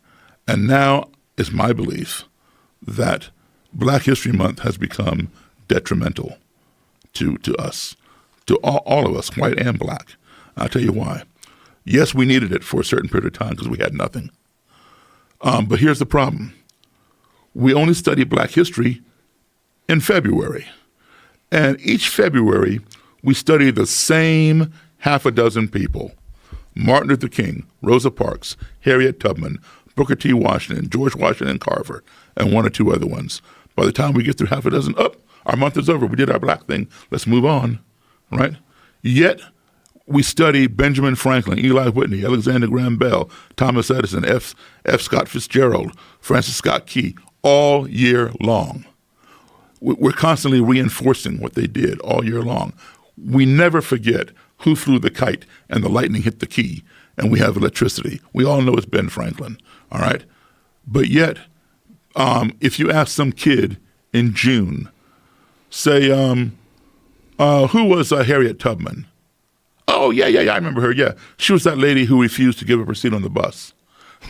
And now it's my belief that Black History Month has become detrimental to us, to all of us, white and black. I'll tell you why. Yes, we needed it for a certain period of time because we had nothing. But here's the problem. We only study Black history in February. And each February, we study the same half a dozen people. Martin Luther King, Rosa Parks, Harriet Tubman, Booker T. Washington, George Washington Carver, and 1 or 2 other ones. By the time we get through half a dozen, our month is over. We did our black thing. Let's move on, right? Yet we study Benjamin Franklin, Eli Whitney, Alexander Graham Bell, Thomas Edison, F. Scott Fitzgerald, Francis Scott Key, all year long. We're constantly reinforcing what they did all year long. We never forget who flew the kite and the lightning hit the key and we have electricity. We all know it's Ben Franklin, all right? But yet, if you ask some kid in June, say, who was Harriet Tubman? Oh, yeah, I remember her, yeah. She was that lady who refused to give up her seat on the bus.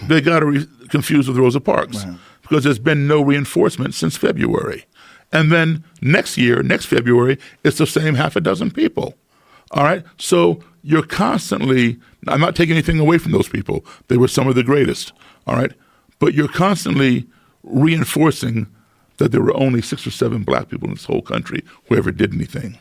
They got her confused with Rosa Parks because there's been no reinforcement since February. And then next February, it's the same half a dozen people. All right? So you're constantly, I'm not taking anything away from those people. They were some of the greatest. All right? But you're constantly reinforcing that there were only 6 or 7 black people in this whole country who ever did anything.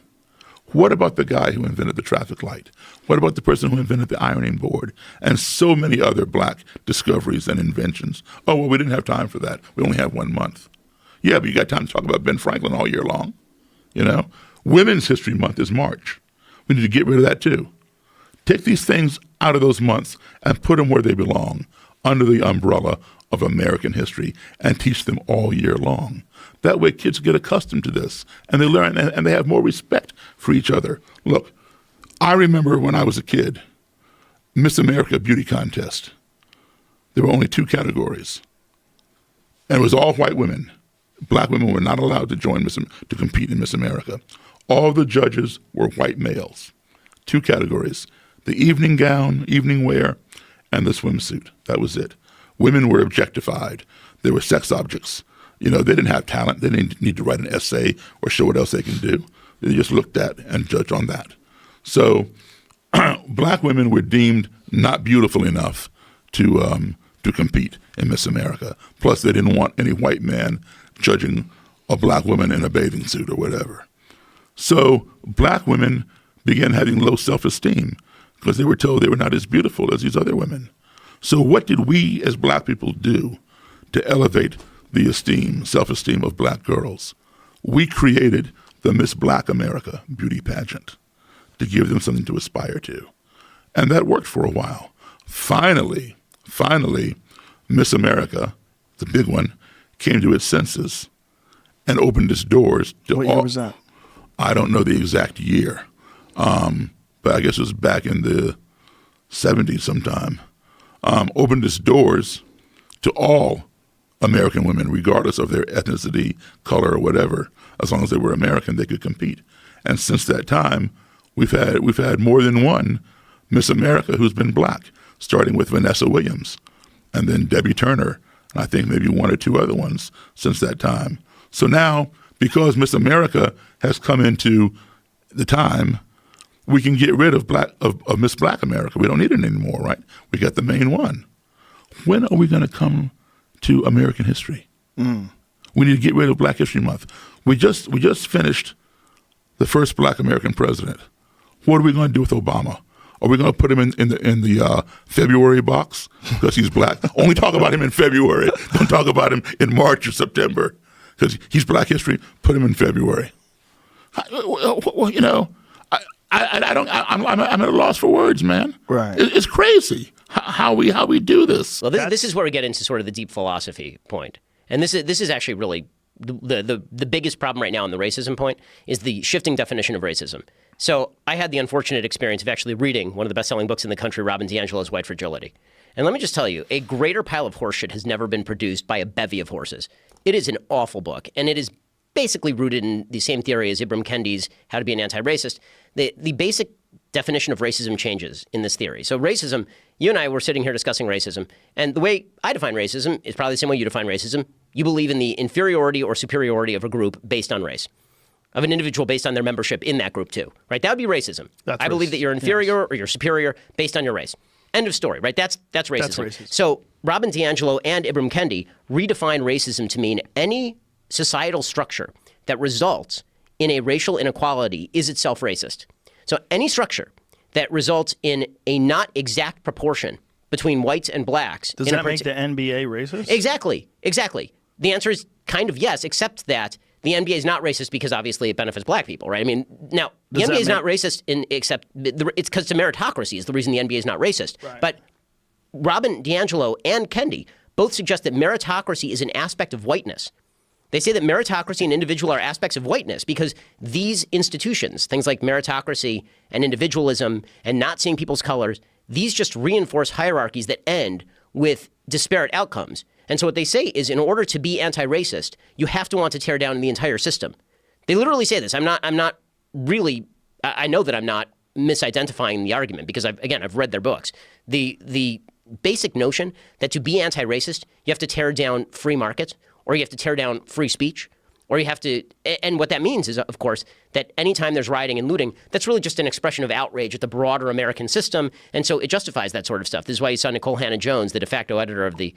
What about the guy who invented the traffic light? What about the person who invented the ironing board? And so many other black discoveries and inventions. Oh, well, we didn't have time for that. We only have 1 month. Yeah, but you got time to talk about Ben Franklin all year long. Women's History Month is March. We need to get rid of that too. Take these things out of those months and put them where they belong, under the umbrella of American history, and teach them all year long. That way kids get accustomed to this, and they learn, and they have more respect for each other. Look, I remember when I was a kid, Miss America beauty contest. There were only 2 categories, and it was all white women. Black women were not allowed to join to compete in Miss America. All the judges were white males. 2 categories: the evening gown, evening wear, and the swimsuit. That was it. Women were objectified. They were sex objects. They didn't have talent. They didn't need to write an essay or show what else they can do. They just looked at and judged on that. So black women were deemed not beautiful enough to compete in Miss America. Plus, they didn't want any white man judging a black woman in a bathing suit or whatever. So black women began having low self-esteem because they were told they were not as beautiful as these other women. So what did we as black people do to elevate the self-esteem of black girls? We created the Miss Black America beauty pageant to give them something to aspire to. And that worked for a while. Finally, Miss America, the big one, came to its senses and opened its doors to What year was that? I don't know the exact year, but I guess it was back in the 70s sometime, opened its doors to all American women, regardless of their ethnicity, color, or whatever. As long as they were American, they could compete. And since that time, we've had more than one Miss America who's been black, starting with Vanessa Williams, and then Debbie Turner, and I think maybe one or two other ones since that time. So now, because Miss America has come into the time, we can get rid of Miss Black America. We don't need it anymore, right? We got the main one. When are we going to come to American history? We need to get rid of Black History Month. We just finished the first Black American president. What are we going to do with Obama? Are we going to put him in the February box because he's black? Only talk about him in February. Don't talk about him in March or September because he's Black history. Put him in February. Well, you know, I'm at a loss for words, man. Right. It's crazy how we do this. Well, this is where we get into sort of the deep philosophy point, and this is actually really the biggest problem right now on the racism point is the shifting definition of racism. So I had the unfortunate experience of actually reading one of the best-selling books in the country, Robin DiAngelo's White Fragility. And let me just tell you, a greater pile of horseshit has never been produced by a bevy of horses. It is an awful book, and it is basically rooted in the same theory as Ibram Kendi's How to Be an Anti-Racist. The basic definition of racism changes in this theory. So racism, you and I were sitting here discussing racism, and the way I define racism is probably the same way you define racism. You believe in the inferiority or superiority of a group based on race, of an individual based on their membership in that group too, right? That would be racism. I believe that you're inferior or you're superior based on your race. End of story, right? That's racism. That's racism. So Robin DiAngelo and Ibram Kendi redefine racism to mean any societal structure that results in a racial inequality is itself racist. So any structure that results in a not exact proportion between whites and blacks. Does that make the NBA racist? Exactly. The answer is kind of yes, except that the NBA is not racist because obviously it benefits black people, right? I mean, now, the NBA is not racist except it's because it's a meritocracy is the reason the NBA is not racist. Right. But Robin DiAngelo and Kendi both suggest that meritocracy is an aspect of whiteness. They say that meritocracy and individual are aspects of whiteness because these institutions, things like meritocracy and individualism and not seeing people's colors, these just reinforce hierarchies that end with disparate outcomes. And so what they say is in order to be anti-racist, you have to want to tear down the entire system. They literally say this. I know that I'm not misidentifying the argument because I've read their books. The basic notion that to be anti-racist, you have to tear down free markets or you have to tear down free speech or you have to, and what that means is, of course, that anytime there's rioting and looting, that's really just an expression of outrage at the broader American system. And so it justifies that sort of stuff. This is why you saw Nicole Hannah-Jones, the de facto editor of the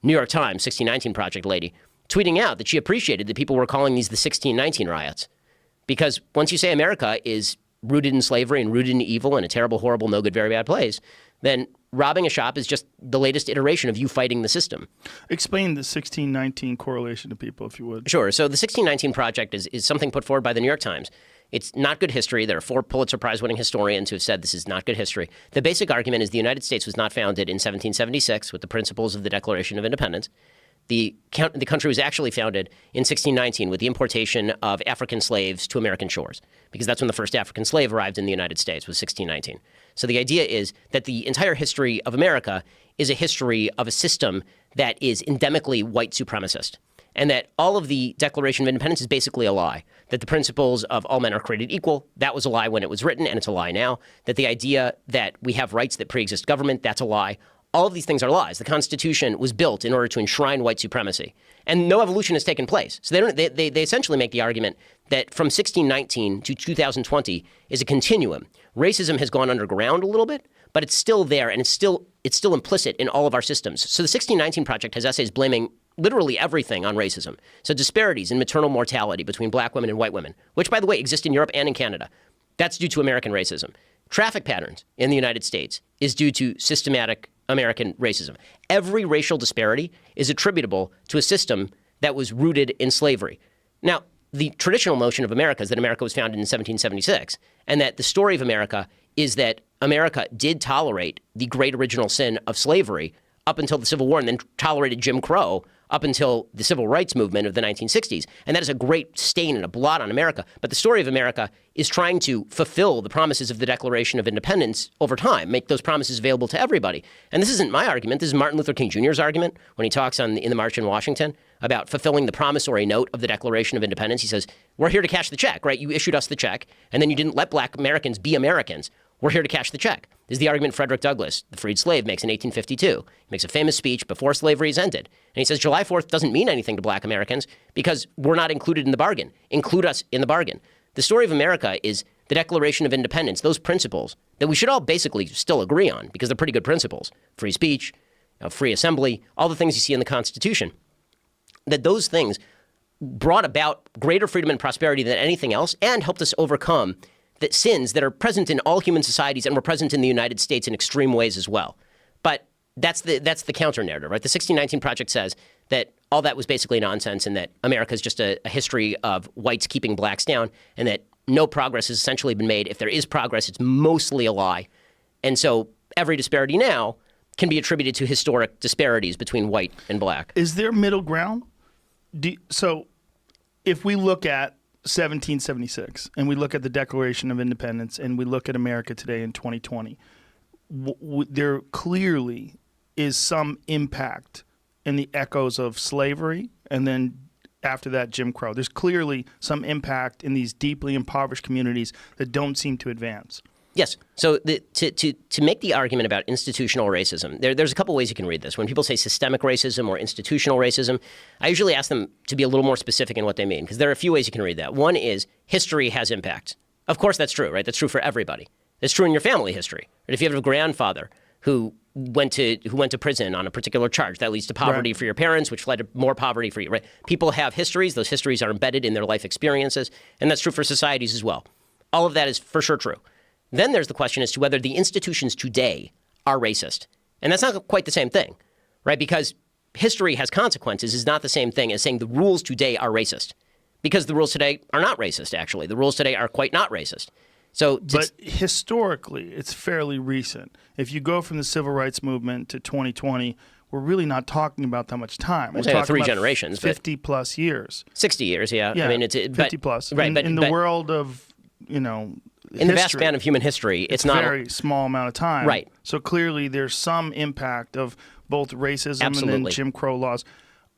New York Times, 1619 Project lady, tweeting out that she appreciated that people were calling these the 1619 riots. Because once you say America is rooted in slavery and rooted in evil and a terrible, horrible, no good, very bad place, then robbing a shop is just the latest iteration of you fighting the system. Explain the 1619 correlation to people, if you would. Sure. So the 1619 Project is something put forward by the New York Times. It's not good history. There are 4 Pulitzer Prize-winning historians who have said this is not good history. The basic argument is the United States was not founded in 1776 with the principles of the Declaration of Independence. The country was actually founded in 1619 with the importation of African slaves to American shores, because that's when the first African slave arrived in the United States, was 1619. So the idea is that the entire history of America is a history of a system that is endemically white supremacist, and that all of the Declaration of Independence is basically a lie, that the principles of all men are created equal, that was a lie when it was written, and it's a lie now, that the idea that we have rights that pre-exist government, that's a lie. All of these things are lies. The Constitution was built in order to enshrine white supremacy, and no evolution has taken place. So they essentially make the argument that from 1619 to 2020 is a continuum. Racism has gone underground a little bit, but it's still there, and it's still implicit in all of our systems. So the 1619 Project has essays blaming literally everything on racism. So disparities in maternal mortality between black women and white women, which, by the way, exist in Europe and in Canada, that's due to American racism. Traffic patterns in the United States is due to systematic American racism. Every racial disparity is attributable to a system that was rooted in slavery. Now, the traditional notion of America is that America was founded in 1776, and that the story of America is that America did tolerate the great original sin of slavery up until the Civil War and then tolerated Jim Crow up until the civil rights movement of the 1960s. And that is a great stain and a blot on America. But the story of America is trying to fulfill the promises of the Declaration of Independence over time, make those promises available to everybody. And this isn't my argument. This is Martin Luther King Jr.'s argument when he talks in the March in Washington about fulfilling the promissory note of the Declaration of Independence. He says, we're here to cash the check, right? You issued us the check, and then you didn't let black Americans be Americans. We're here to cash the check. This is the argument Frederick Douglass, the freed slave, makes in 1852. He makes a famous speech before slavery is ended. And he says July 4th doesn't mean anything to black Americans because we're not included in the bargain. Include us in the bargain. The story of America is the Declaration of Independence, those principles that we should all basically still agree on because they're pretty good principles. Free speech, free assembly, all the things you see in the Constitution. That those things brought about greater freedom and prosperity than anything else and helped us overcome the sins that are present in all human societies and were present in the United States in extreme ways as well. But that's the counter narrative, right? The 1619 Project says that all that was basically nonsense and that America is just a history of whites keeping blacks down and that no progress has essentially been made. If there is progress, it's mostly a lie. And so every disparity now can be attributed to historic disparities between white and black. Is there middle ground? So if we look at 1776 and we look at the Declaration of Independence and we look at America today in 2020, there clearly is some impact in the echoes of slavery and then after that Jim Crow. There's clearly some impact in these deeply impoverished communities that don't seem to advance. Yes. So to make the argument about institutional racism, there's a couple ways you can read this. When people say systemic racism or institutional racism, I usually ask them to be a little more specific in what they mean, because there are a few ways you can read that. One is history has impact. Of course, that's true, right? That's true for everybody. It's true in your family history. Right? If you have a grandfather who went to prison on a particular charge, that leads to poverty for your parents, which led to more poverty for you. Right? People have histories. Those histories are embedded in their life experiences, and that's true for societies as well. All of that is for sure true. Then there's the question as to whether the institutions today are racist. And that's not quite the same thing, right? Because history has consequences is not the same thing as saying the rules today are racist. Because the rules today are not racist, actually. The rules today are quite not racist. But historically, it's fairly recent. If you go from the civil rights movement to 2020, we're really not talking about that much time. We're talking 3 about generations. 50 plus years. 60 years, yeah. Yeah, I mean, it's 50 plus. Right, in the world of, in the vast span of human history, it's not a very small amount of time. Right. So clearly there's some impact of both racism and then Jim Crow laws.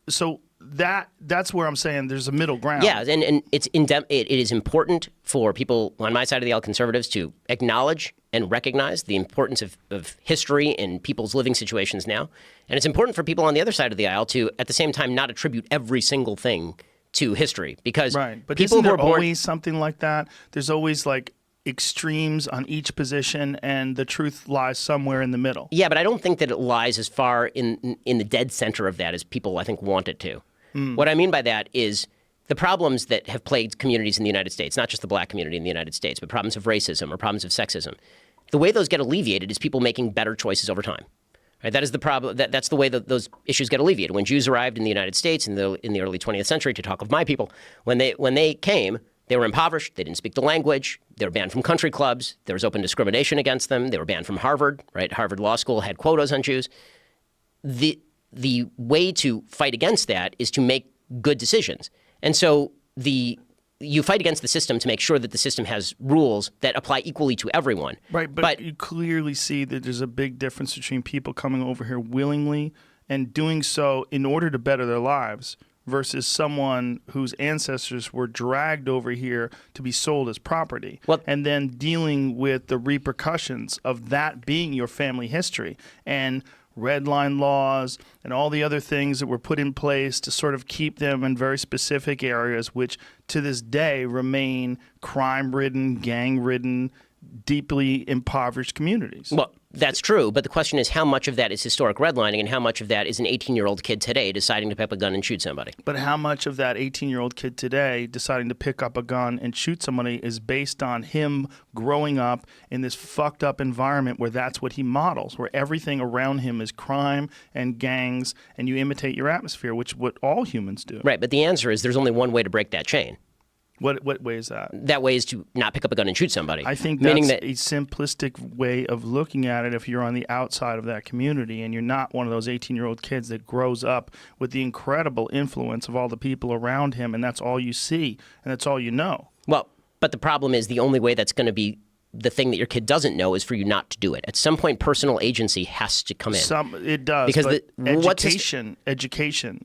So that's where I'm saying there's a middle ground. Yeah, and it is important for people on my side of the aisle, conservatives, to acknowledge and recognize the importance of history in people's living situations now. And it's important for people on the other side of the aisle to, at the same time, not attribute every single thing to history. Because but people isn't there who are born always something like that? There's always like extremes on each position, and the truth lies somewhere in the middle. Yeah, but I don't think that it lies as far in the dead center of that as people, I think, want it to. What I mean by that is the problems that have plagued communities in the United States, not just the black community in the United States, but problems of racism or problems of sexism. The way those get alleviated is people making better choices over time. Right? That is the problem. That's the way that those issues get alleviated. When Jews arrived in the United States in the early 20th century, to talk of my people, when they came, they were impoverished. They didn't speak the language. They were banned from country clubs. There was open discrimination against them. They were banned from Harvard. Right? Harvard Law School had quotas on Jews. The way to fight against that is to make good decisions. And so you fight against the system to make sure that the system has rules that apply equally to everyone. Right, but you clearly see that there's a big difference between people coming over here willingly and doing so in order to better their lives versus someone whose ancestors were dragged over here to be sold as property, and then dealing with the repercussions of that being your family history. And red line laws and all the other things that were put in place to sort of keep them in very specific areas, which to this day remain crime-ridden, gang-ridden, deeply impoverished communities. Well, that's true, but the question is how much of that is historic redlining and how much of that is an 18-year-old kid today deciding to pick up a gun and shoot somebody? But how much of that 18-year-old kid today deciding to pick up a gun and shoot somebody is based on him growing up in this fucked up environment where that's what he models, where everything around him is crime and gangs, and you imitate your atmosphere, which is what all humans do. Right, but the answer is there's only one way to break that chain. What way is that? That way is to not pick up a gun and shoot somebody. I think meaning that's that a simplistic way of looking at it if you're on the outside of that community and you're not one of those 18-year-old kids that grows up with the incredible influence of all the people around him, and that's all you see, and that's all you know. Well, but the problem is the only way that's going to be the thing that your kid doesn't know is for you not to do it. At some point, personal agency has to come in. It does, because but education,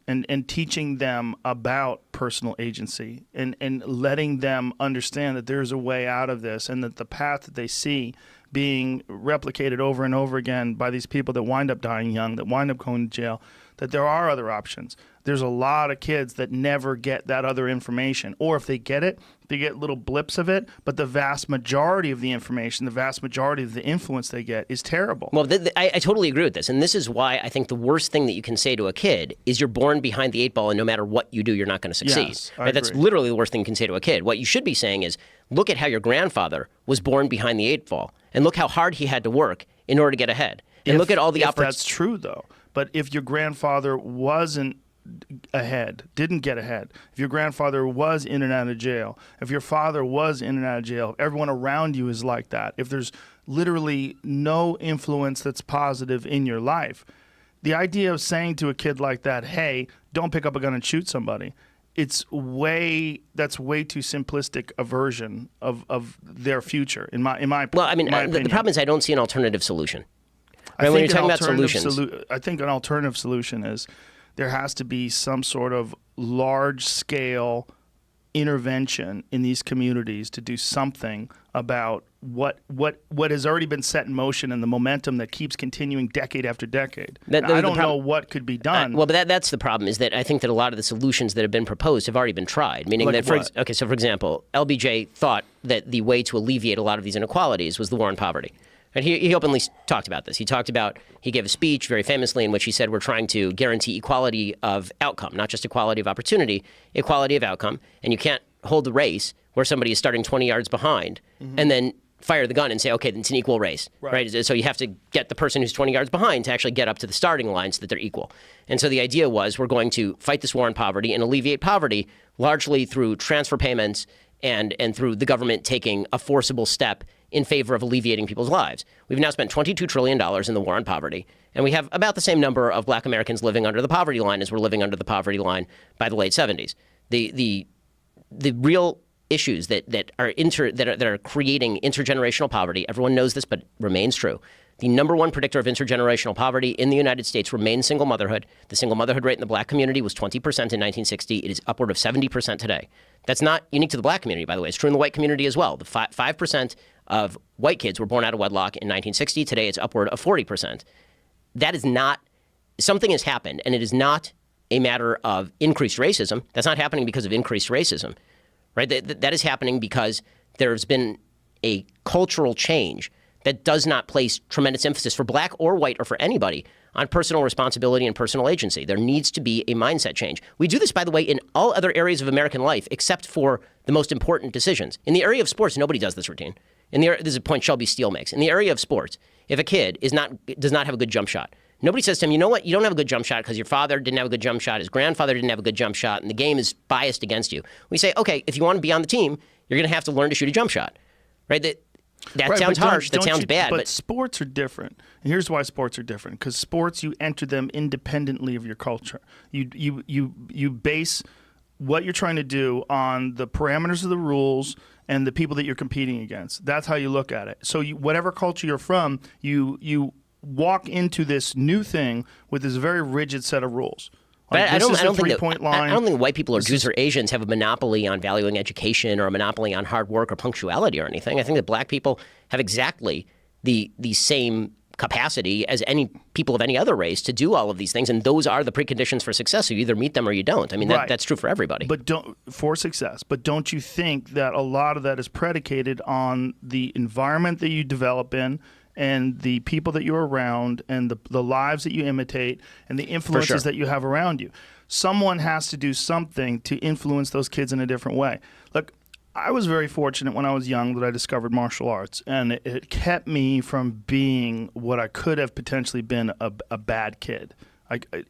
and teaching them about personal agency and letting them understand that there's a way out of this and that the path that they see being replicated over and over again by these people that wind up dying young, that wind up going to jail, that there are other options. There's a lot of kids that never get that other information. Or if they get it, they get little blips of it, but the vast majority of the information, the vast majority of the influence they get is terrible. Well, I totally agree with this. And this is why I think the worst thing that you can say to a kid is you're born behind the 8 ball and no matter what you do, you're not going to succeed. Yes, right? That's literally the worst thing you can say to a kid. What you should be saying is, look at how your grandfather was born behind the 8 ball and look how hard he had to work in order to get ahead. And look at all the opportunities. That's true, though. But if your grandfather wasn't ahead, didn't get ahead, if your grandfather was in and out of jail, if your father was in and out of jail, if everyone around you is like that, if there's literally no influence that's positive in your life, the idea of saying to a kid like that, hey, don't pick up a gun and shoot somebody, that's way too simplistic a version of their future, in my Well, I mean, my the problem is I don't see an alternative solution. Right? I When you're think talking about solutions. I think an alternative solution is there has to be some sort of large-scale intervention in these communities to do something about what has already been set in motion and the momentum that keeps continuing decade after decade. I don't know what could be done. Well, but that's the problem, is that I think that a lot of the solutions that have been proposed have already been tried. Meaning Like that, what? so for example, LBJ thought that the way to alleviate a lot of these inequalities was the war on poverty. And he openly talked about this. He gave a speech very famously in which he said we're trying to guarantee equality of outcome, not just equality of opportunity, equality of outcome. And you can't hold the race where somebody is starting 20 yards behind and then fire the gun and say, okay, it's an equal race, right? So you have to get the person who's 20 yards behind to actually get up to the starting line so that they're equal. And so the idea was we're going to fight this war on poverty and alleviate poverty largely through transfer payments and through the government taking a forcible step in favor of alleviating people's lives. We've now spent $22 trillion in the war on poverty, and we have about the same number of black Americans living under the poverty line as were living under the poverty line by the late 70s. The real issues that are creating intergenerational poverty, everyone knows this, but it remains true. The number one predictor of intergenerational poverty in the United States remains single motherhood. The single motherhood rate in the black community was 20% in 1960. It is upward of 70% today. That's not unique to the black community, by the way. It's true in the white community as well. The 5% of white kids were born out of wedlock in 1960. Today, it's upward of 40%. That is not – something has happened, and it is not a matter of increased racism. That's not happening because of increased racism, right? That is happening because there's been a cultural change that does not place tremendous emphasis for black or white or for anybody on personal responsibility and personal agency. There needs to be a mindset change. We do this, by the way, in all other areas of American life except for the most important decisions. In the area of sports, nobody does this routine. This is a point Shelby Steele makes. In the area of sports, if a kid does not have a good jump shot, nobody says to him, you know what, you don't have a good jump shot because your father didn't have a good jump shot, his grandfather didn't have a good jump shot, and the game is biased against you. We say, okay, if you want to be on the team, you're going to have to learn to shoot a jump shot, right? That right, sounds harsh. That sounds bad. But sports are different. And here's why sports are different. Because sports, you enter them independently of your culture. You base what you're trying to do on the parameters of the rules and the people that you're competing against. That's how you look at it. So whatever culture you're from, you walk into this new thing with this very rigid set of rules. Like, I don't think white people or Jews or Asians have a monopoly on valuing education or a monopoly on hard work or punctuality or anything. I think that black people have exactly the same capacity as any people of any other race to do all of these things, and those are the preconditions for success. So you either meet them or you don't. I mean, that's true for everybody. But for success. But don't you think that a lot of that is predicated on the environment that you develop in, and the people that you're around, and the lives that you imitate, and the influences that you have around you? Someone has to do something to influence those kids in a different way. Look, I was very fortunate when I was young that I discovered martial arts, and it kept me from being what I could have potentially been a bad kid.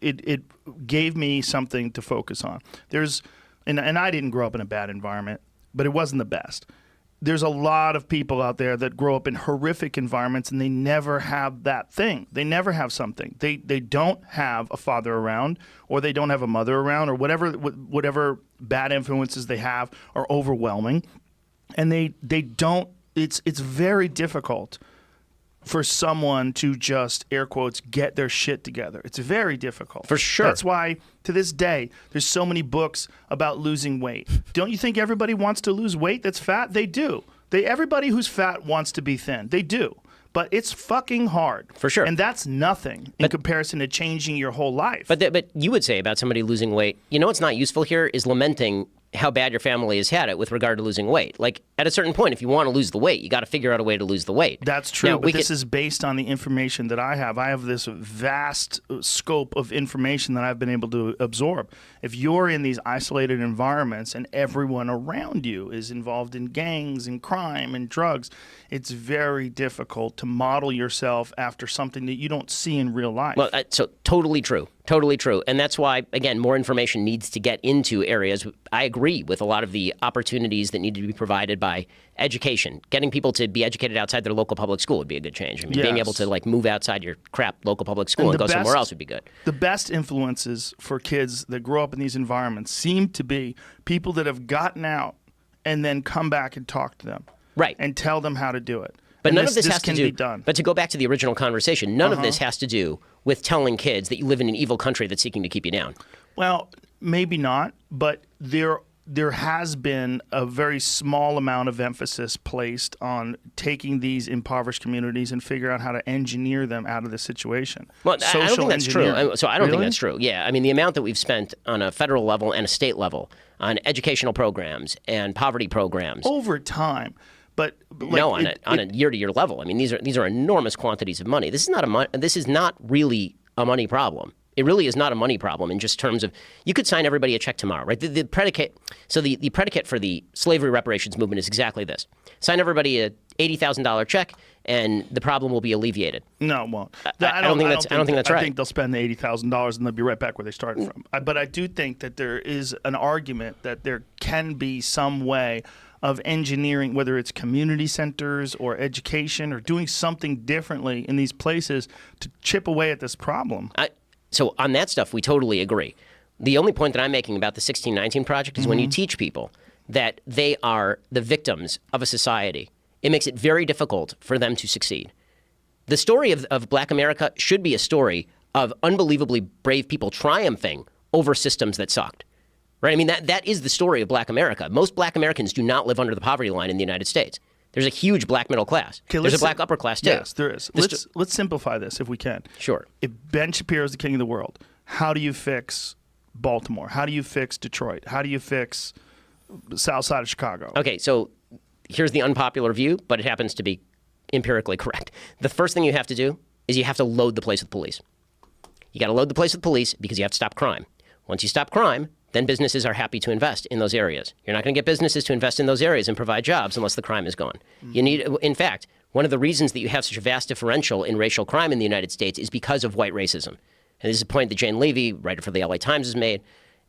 It gave me something to focus on. And I didn't grow up in a bad environment, but it wasn't the best. There's a lot of people out there that grow up in horrific environments and they never have that thing. They never have something. They don't have a father around, or they don't have a mother around, or whatever bad influences they have are overwhelming. And they don't, it's very difficult for someone to just, air quotes, get their shit together. It's very difficult. For sure. That's why, to this day, there's so many books about losing weight. Don't you think everybody wants to lose weight that's fat? They do. Everybody who's fat wants to be thin. They do. But it's fucking hard. For sure. And that's nothing in comparison to changing your whole life. But you would say about somebody losing weight, what's not useful here is lamenting how bad your family has had it with regard to losing weight. Like, at a certain point, if you want to lose the weight, you got to figure out a way to lose the weight. That's true, now, but this is based on the information that I have. I have this vast scope of information that I've been able to absorb. If you're in these isolated environments and everyone around you is involved in gangs and crime and drugs, it's very difficult to model yourself after something that you don't see in real life. Well, so totally true. Totally true. And that's why, again, more information needs to get into areas. I agree with a lot of the opportunities that need to be provided by education. Getting people to be educated outside their local public school would be a good change. I mean, being able to move outside your crap local public school and go somewhere else would be good. The best influences for kids that grow up in these environments seem to be people that have gotten out and then come back and talk to them. Right. And tell them how to do it. But none of this has to do. be done. But to go back to the original conversation, none of this has to do with telling kids that you live in an evil country that's seeking to keep you down. Well, maybe not, but there has been a very small amount of emphasis placed on taking these impoverished communities and figure out how to engineer them out of the situation. Well, I don't think that's true. So I don't think Really? that's true. Yeah, I mean, the amount that we've spent on a federal level and a state level on educational programs and poverty programs over time. But on a year-to-year level. I mean, these are enormous quantities of money. This is not really a money problem. It really is not a money problem in just terms of you could sign everybody a check tomorrow, right? The predicate. So the predicate for the slavery reparations movement is exactly this: sign everybody a $80,000 check, and the problem will be alleviated. No, it won't. I don't think that's right. I think they'll spend the $80,000 and they'll be right back where they started from. But I do think that there is an argument that there can be some way of engineering, whether it's community centers or education or doing something differently in these places to chip away at this problem. So on that stuff, we totally agree. The only point that I'm making about the 1619 Project is when you teach people that they are the victims of a society, it makes it very difficult for them to succeed. The story of Black America should be a story of unbelievably brave people triumphing over systems that sucked. Right? I mean, that is the story of Black America. Most Black Americans do not live under the poverty line in the United States. There's a huge Black middle class. There's a Black upper class, too. Yes, there is. Let's simplify this if we can. Sure. If Ben Shapiro is the king of the world, how do you fix Baltimore? How do you fix Detroit? How do you fix the south side of Chicago? Okay, so here's the unpopular view, but it happens to be empirically correct. The first thing you have to do is you have to load the place with police. You got to load the place with police because you have to stop crime. Once you stop crime, then businesses are happy to invest in those areas. You're not going to get businesses to invest in those areas and provide jobs unless the crime is gone. You need, in fact, one of the reasons that you have such a vast differential in racial crime in the United States is because of white racism. And this is a point that Jane Levy, writer for the LA Times, has made.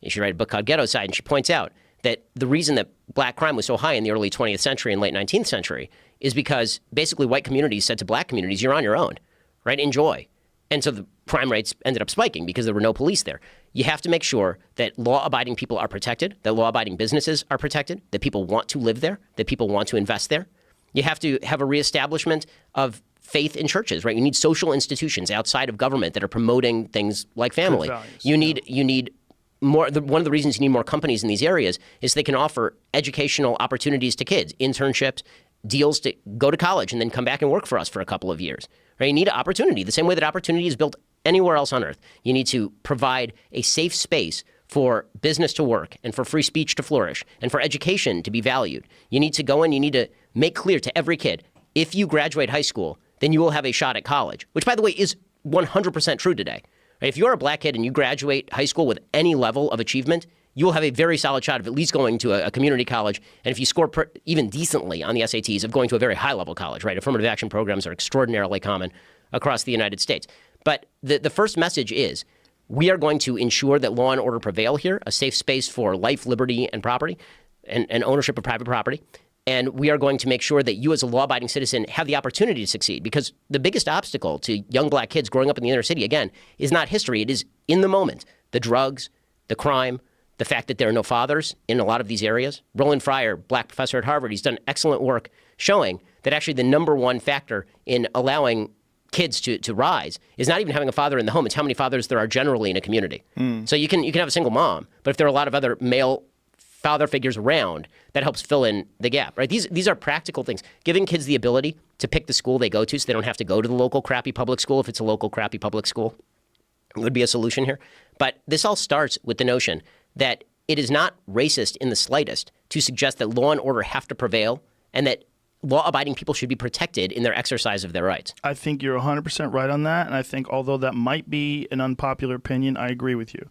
She wrote a book called Ghetto Side, and she points out that the reason that black crime was so high in the early 20th century and late 19th century is because basically white communities said to black communities, you're on your own, right? Enjoy. And so the crime rates ended up spiking because there were no police there. You have to make sure that law-abiding people are protected, that law-abiding businesses are protected, that people want to live there, that people want to invest there. You have to have a reestablishment of faith in churches, right? You need social institutions outside of government that are promoting things like family. You need more. One of the reasons you need more companies in these areas is they can offer educational opportunities to kids, internships, deals to go to college and then come back and work for us for a couple of years. Right? You need opportunity, the same way that opportunity is built anywhere else on earth. You need to provide a safe space for business to work and for free speech to flourish and for education to be valued. You need to go in, you need to make clear to every kid, if you graduate high school, then you will have a shot at college, which, by the way, is 100% true today. Right? If you're a black kid and you graduate high school with any level of achievement, you will have a very solid shot of at least going to a community college, and if you score even decently on the SATs, of going to a very high-level college, right? Affirmative action programs are extraordinarily common across the United States. But the first message is, we are going to ensure that law and order prevail here, a safe space for life, liberty, and property. and ownership of private property. And we are going to make sure that you as a law-abiding citizen have the opportunity to succeed, because the biggest obstacle to young black kids growing up in the inner city, again, is not history. It is in the moment. The drugs, the crime, the fact that there are no fathers in a lot of these areas. Roland Fryer, black professor at Harvard, he's done excellent work showing that actually the number one factor in allowing kids to rise is not even having a father in the home. It's how many fathers there are generally in a community. So you can have a single mom, but if there are a lot of other male father figures around, that helps fill in the gap, right? These are practical things. Giving kids the ability to pick the school they go to so they don't have to go to the local crappy public school if it's a local crappy public school would be a solution here. But this all starts with the notion that it is not racist in the slightest to suggest that law and order have to prevail and that law-abiding people should be protected in their exercise of their rights. I think you're 100% right on that, and I think although that might be an unpopular opinion, I agree with you.